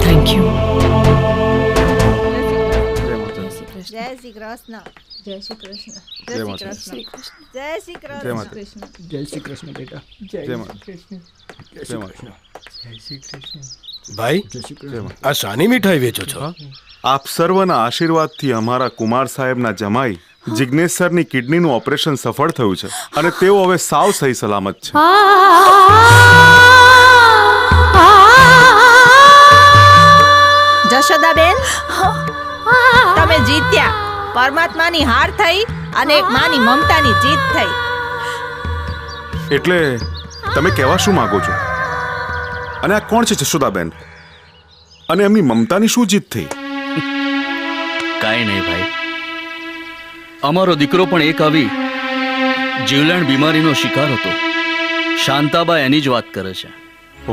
Thank you. જય શ્રી કૃષ્ણ. જય શ્રી કૃષ્ણ. જય શ્રી કૃષ્ણ. જય શ્રી કૃષ્ણ. જય શ્રી કૃષ્ણ બેટા. જય શ્રી કૃષ્ણ. જય શ્રી કૃષ્ણ. જય શ્રી કૃષ્ણ. ભાઈ, આ શાની મીઠાઈ વેચો છો? આપ સર્વના આશીર્વાદથી અમારા કુમાર સાહેબના જમાઈ જિગ્નેશ સરની કિડનીનું ઓપરેશન સફળ થયું છે અને તેઓ હવે સાવ સહી સલામત છે. જશોદાબેન, તમે જીત્યા. પરમાત્માની હાર થઈ અને એક માની મમતાની જીત થઈ. એટલે તમે કહેવા શું માંગો છો? અને આ કોણ છે જશોદાબેન? અને એમની મમતાની શું જીત થઈ? કાંઈ નહીં ભાઈ, અમારો દીકરો પણ એક આવી જીવલેણ બીમારીનો શિકાર હતો. શાંતાબા એની જ વાત કરે છે.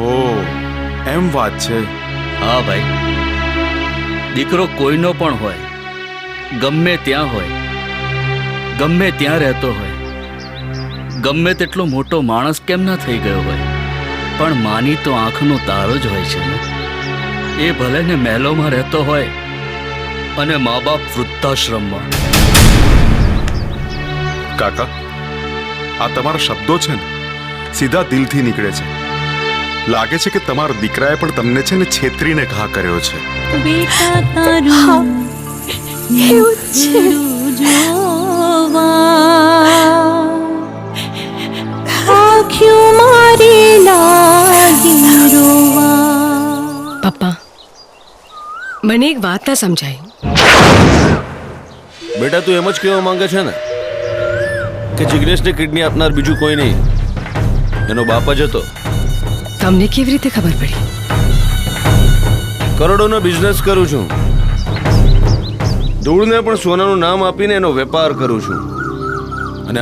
ઓહ, એમ વાત છે. હા ભાઈ, દીકરો કોઈનો પણ હોય, ગમે ત્યાં હોય, ગમે ત્યાં રહેતો હોય, ગમે તેટલો મોટો માણસ કેમ ના થઈ ગયો હોય, પણ માની તો આંખનો તારો જ હોય છે ને. એ ભલે ને મહેલોમાં રહેતો હોય અને મા બાપ વૃદ્ધાશ્રમમાં. કાકા, આ તમારા શબ્દો છે ને સીધા દિલથી નીકળે છે. લાગે છે કે તમારા દીકરાએ પણ તમને છે ને છેતરીને ઘા કર્યો છે. બેટા તારું એવું છે આંખ્યું મારી લાગી રોવા. પપ્પા, મને એક વાત ના સમજાય. બેટા, તું એમ જ કહેવા માંગે છે ને કે જિગ્નેશને કિડની આપનાર બીજું કોઈ નહીં, એનો બાપ જ હતો? તમને કેવી રીતે ખબર પડી? કરોડોનો બિઝનેસ કરું છું. ધૂળને પણ સોનાનું નામ આપીને એનો વેપાર કરું છું. અને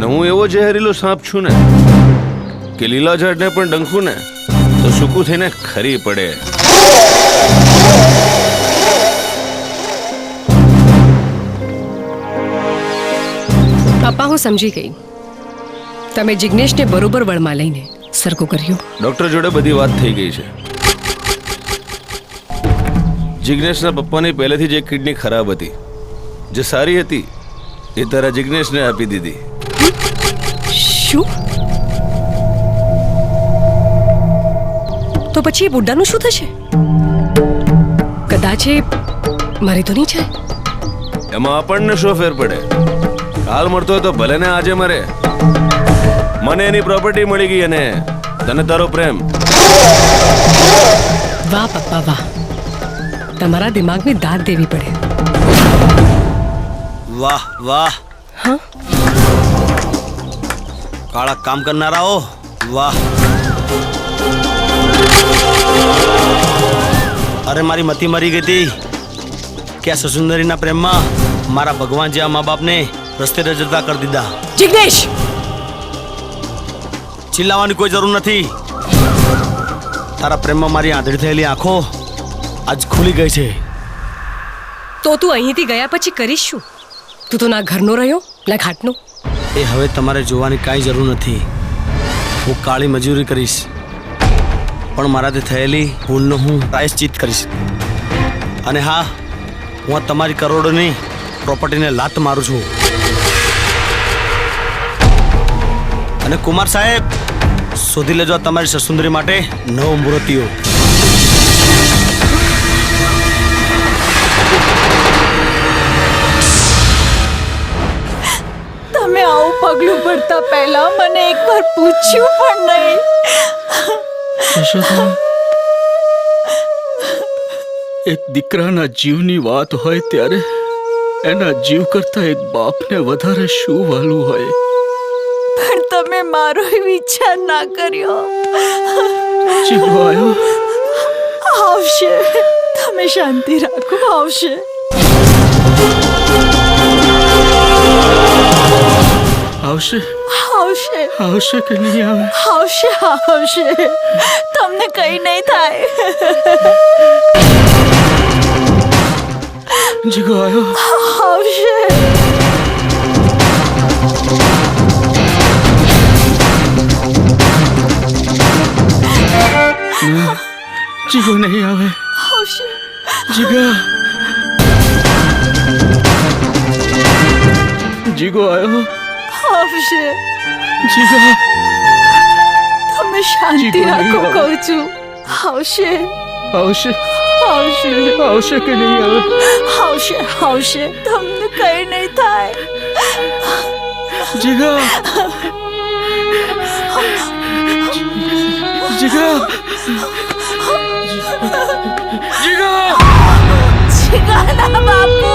અને હું એવો ઝેરીલો સાપ છું ને કે લીલા ઝાડને પણ ડંખું ને તો સૂકું થઈને ખરી પડે. પપ્પા હું સમજી ગઈ. તમે જિગ્નેશને બરોબર વળમાં લઈને સરખું કર્યું. ડોક્ટર જોડે બધી વાત થઈ ગઈ છે. જિગ્નેશના પપ્પાની પહેલેથી જ એક કિડની ખરાબ હતી. જે સારી હતી એ તારા જિગ્નેશને આપી દીધી. શું? તો પછી એ બુઢાનું શું થશે? કદાચ એ મરી તો નહીં જાય. એમાં આપણને શું ફેર પડે? કાલ મળતો હોય તો ભલે ને આજે મરે. મને એની પ્રોપર્ટી મળી ગઈ અને તને તારો પ્રેમ. વાહ પપ્પા વાહ, તમારા દિમાગની દાદ દેવી પડે. વાહ વાહ. હા, કાળા કામ કરનારાઓ વાહ. અરે મારી મતી મરી ગઈ હતી કે આ સસુંદરીના પ્રેમમાં મારા ભગવાન જેવા મા બાપને રસ્તે રજતા કરી દીધા. જિગ્નેશ, ચિલ્લાવાની કોઈ જરૂર નથી. તારા પ્રેમમાં મારી આંધળી થયેલી આંખો આજ ખુલી ગઈ છે. તો તું અહીંથી ગયા પછી કરીશ શું? તું તો ના ઘરનો રહ્યો ના ઘાટનો. એ હવે તમારે જોવાની કાંઈ જરૂર નથી. હું કાળી મજૂરી કરીશ પણ મારાથી થયેલી ભૂલનો હું પ્રાયશ્ચિત કરીશ. અને હા, હું આ તમારી કરોડોની પ્રોપર્ટીને લાત મારું છું. અને કુમાર સાહેબ, શોધી લેજો તમારી સસુંદરી માટે નવ મૂર્તિઓ. તમે આવું પગલું ભરતા પહેલા મને એકવાર પૂછ્યું પણ નહીં. એક દીકરાના જીવની વાત હોય ત્યારે એના જીવ કરતા એક બાપને વધારે શું વાલું હોય. પણ તમે મારો વિચાર ના કર્યો. જીવો આવ્યો. આવશે, તમે શાંતિ રાખો, આવશે. આવશે આવશે આવશે કે નહીં આવે? આવશે આવશે, તમને કઈ નહીં થાય. જીગો આવ્યો. આવશે. જીગો નહીં આવે. આવશે. જીગા, જીગો આવ્યો. આવશે. જીગા, તમે શાંતિ રાખો કહું છું. આવશે આવશે આવશે આવશે કે નહીં આવે? આવશે આવશે, તમને કઈ નહીં થાય. જીગા, જીગા, જીગા, જીગાના બાપુ.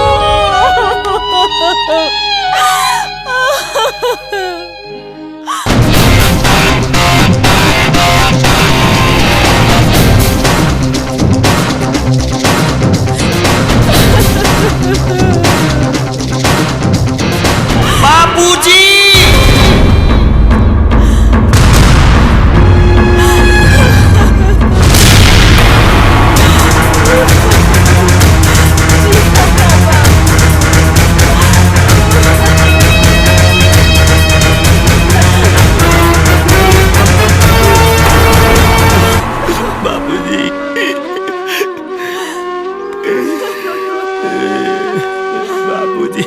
બાપુજી,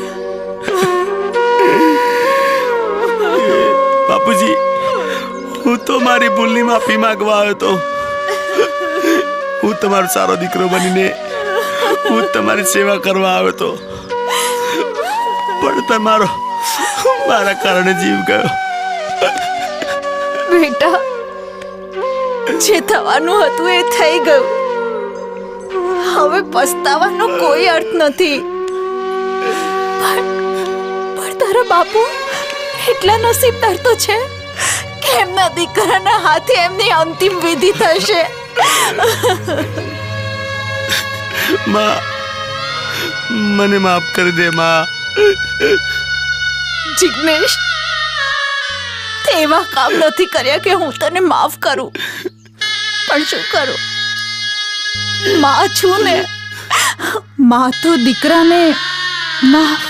બાપુજી, હું તો મારી ભૂલની માફી માંગવા આવ્યો તો. હું તમારો સારો દીકરો બનીને હું તમારી સેવા કરવા આવ્યો તો, પણ તમારો મારા કારણે જીવ ગયો. બેટા, જે થવાનું હતું એ થઈ ગયું. હવે પસ્તાવાનો કોઈ અર્થ નથી. પણ તારા બાપુ એટલા નસીબદાર તો છે કે એમના દીકરાના હાથે એમની અંતિમ વિધિ થશે. માં, મને માફ કરી દે માં. જિગ્નેશ, એવા કામ નથી કર્યા કે હું તને માફ કરું, પણ શું કરું, માં છું ને, માં તો દીકરાને માફ.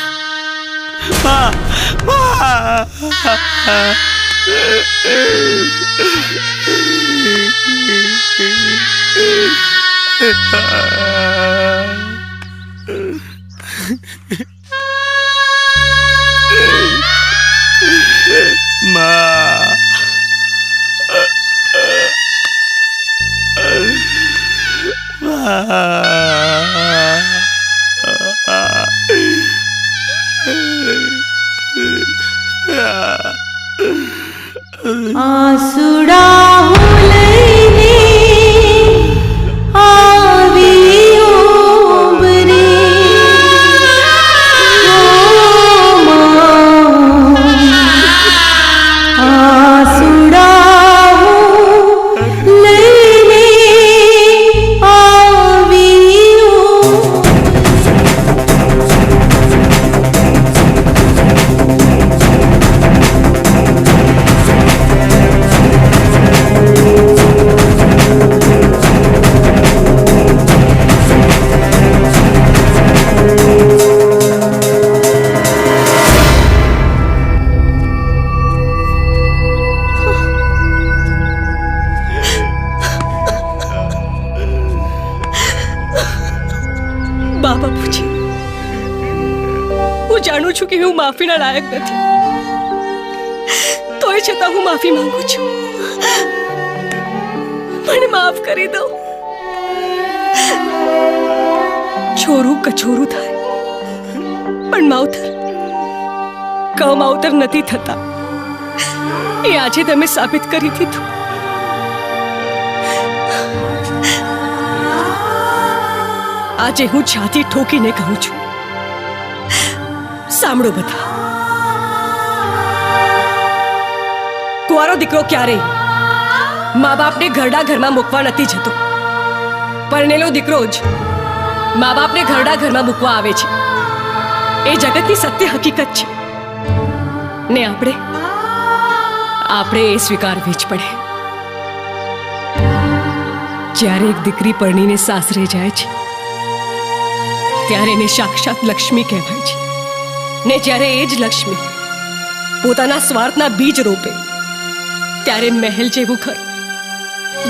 આસુડા હું લઈને આવી ઓબરી, આસુડા હું લઈને આવી. બા બાપુજી, હું જાણું છું કે હું માફીના લાયક નથી, તોય છતાં હું માફી માંગુ છું. મને માફ કરી દો. છોરું કછોરું થાય પણ માવતર કમાવતર નથી થતા, એ આજે તમે સાબિત કરી દીધું. આજે હું છાતી ઠોકીને કહું છું, સાંભળો બધા, કુંવારો દીકરો ક્યારેય મા બાપને ઘરડા ઘરમાં મૂકવા નથી જતો. પરણેલો દીકરો જ મા બાપને ઘરડા ઘરમાં મૂકવા આવે છે. એ જગતની સત્ય હકીકત છે ને આપણે એ સ્વીકારવી જ પડે. જ્યારે એક દીકરી પરણીને સાસરે જાય છે ત્યારે એને સાક્ષાત લક્ષ્મી કહેવાય છે, ને જ્યારે એ જ લક્ષ્મી પોતાના સ્વાર્થના બીજ રોપે ત્યારે મહેલ જેવું ઘર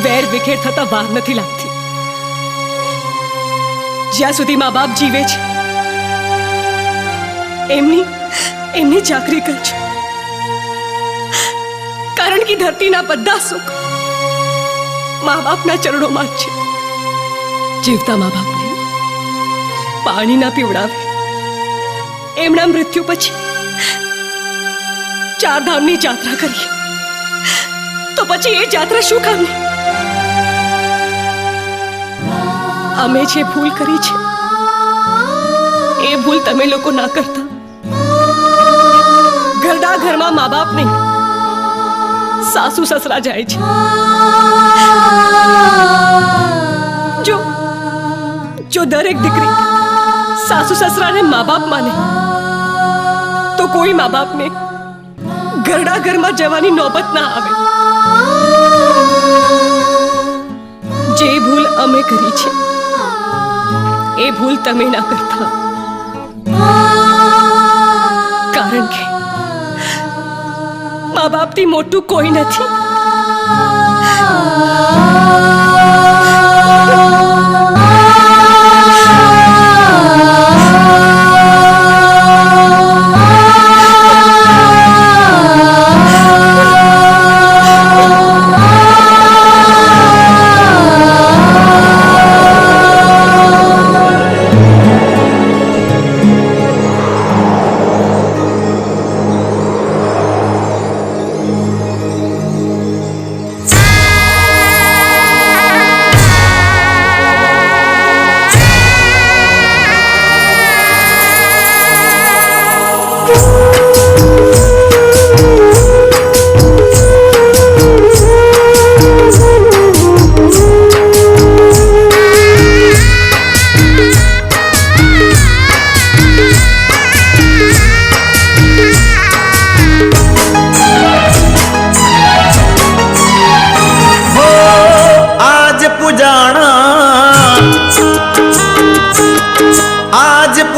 વેર વિખેર થતા વાર નથી લાગતી. જ્યાં સુધી મા બાપ જીવે છે એમની ચાકરી કરજો, કારણ કે ધરતીના બધા સુખ મા બાપના ચરણોમાં જ છે. જીવતા મા બાપને પાણી ના પીવડાવે, એમના મૃત્યુ પછી 4 ધામની યાત્રા કરીએ તો પછી એ યાત્રા શું કામની? અમે જે ભૂલ કરી છે એ ભૂલ તમે લોકો ના કરતા. ઘરડા ઘરમાં મા બાપ નહીં, સાસુ સસરા જાય છે. જો દરેક દીકરી સાસુ સસરાને મા બાપ માને તો કોઈ મા બાપને ઘરડા ઘરમાં જવાની નોબત ના આવે. જે ભૂલ અમે કરી છે એ ભૂલ તમે ના કરતા, કારણ કે મા બાપથી મોટું કોઈ નથી.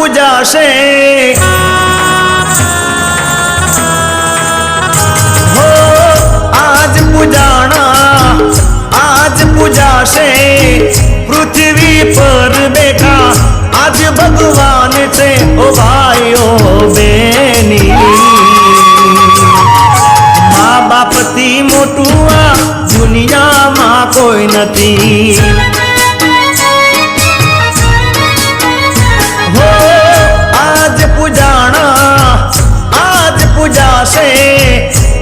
પૂજાશે હો આજ પૂજાશે પૃથ્વી પર બેઠા આજ ભગવાન છે ઓ ભાઈઓ બેની મા બાપથી મોટું આ દુનિયામાં કોઈ નથી હો આજ પૂજાશે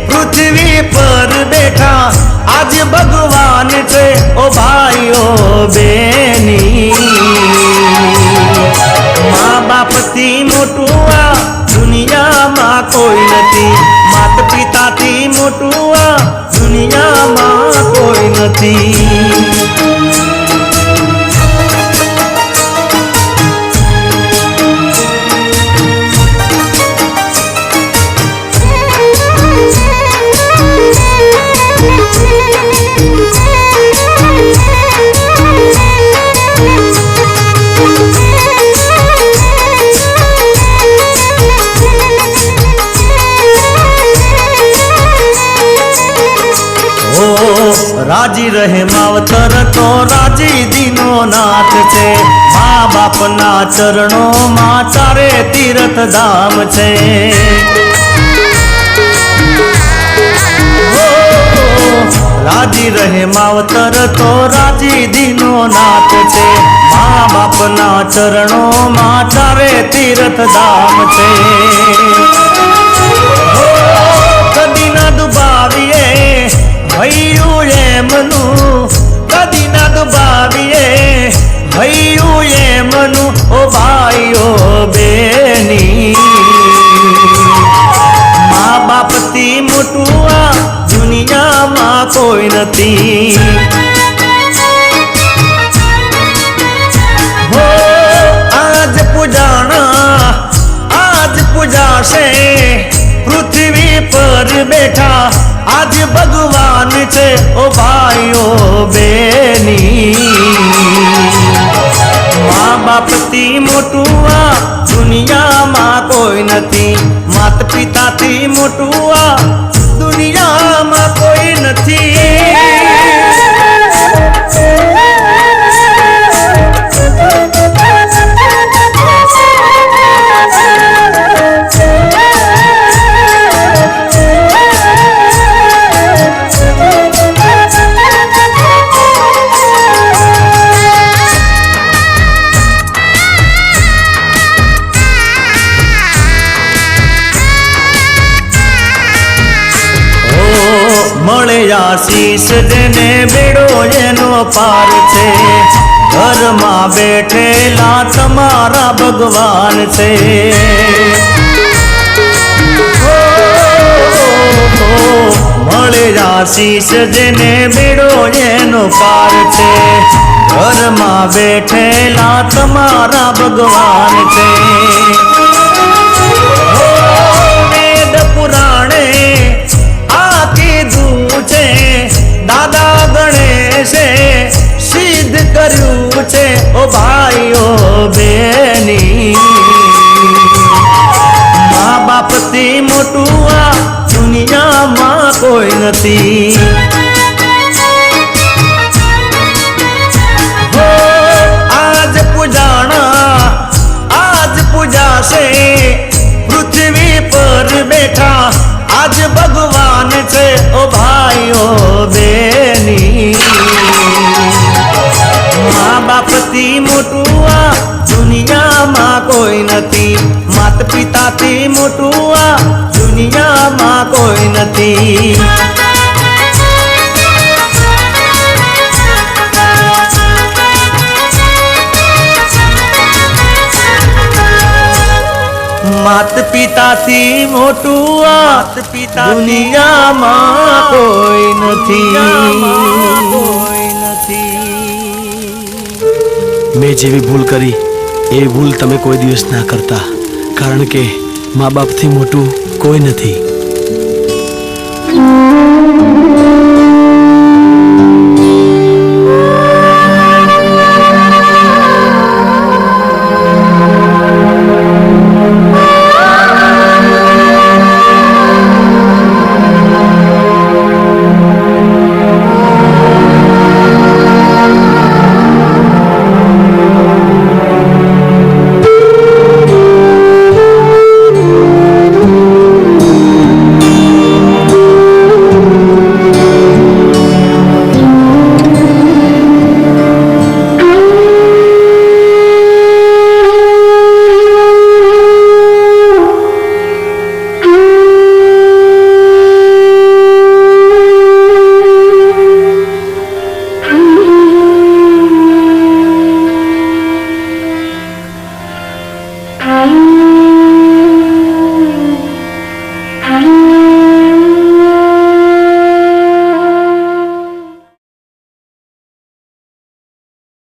પૃથ્વી પર બેઠા આજ ભગવાન છે ઓ ભાઈઓ બેની મા બાપથી મોટું આ દુનિયામાં કોઈ નથી માત પિતાથી મોટું આ દુનિયામાં કોઈ નથી રાજી રહે માવતર તો રાજી દીનો નાથ છે મા બાપના ચરણોમાં ચારે તીર્થ ધામ છે રાજી રહે માવતર તો રાજી દીનો નાથ છે મા બાપના ચરણોમાં ચારે તીર્થ ધામ છે કદી ના દુબાવીએ હૈયું એમનું કદી ના દુબાવીએ હૈયું એમનું ઓ ભાઈઓ બેની મા બાપથી મોટું આ દુનિયામાં કોઈ નથી હો આજ પૂજાશે પૃથ્વી પર બેઠા આજ ભગવાન છે ઓ ભાઈઓ બેની મા બાપથી મોટું આ દુનિયામાં કોઈ નથી માત પિતાથી મોટું આ દુનિયામાં કોઈ નથી આશીષ જેને બેડો એનો પાર છે ઘરમાં બેઠેલા તમારા ભગવાન છે મળે આશીષ જેને બેડો એનો પાર છે ઘરમાં બેઠેલા તમારા ભગવાન છે વેદ પુરાણે છે દાદા ગણેશે સિદ્ધ કર્યું છે ઓ ભાઈઓ બેની મા બાપથી મોટું આ દુનિયામાં કોઈ નથી હો આજ પૂજાશે પૃથ્વી પર બેઠા આજ ભગવાન છે ઓ ભાઈઓ બેની મા બાપથી મોટું આ દુનિયામાં કોઈ નથી માત પિતાથી મોટું આ દુનિયામાં કોઈ નથી માત પિતાથી મોટું આ દુનિયામાં કોઈ નથી મેં જેવી ભૂલ કરી એ ભૂલ તમે કોઈ દિવસ ના કરતા કારણ કે મા બાપથી મોટું કોઈ નથી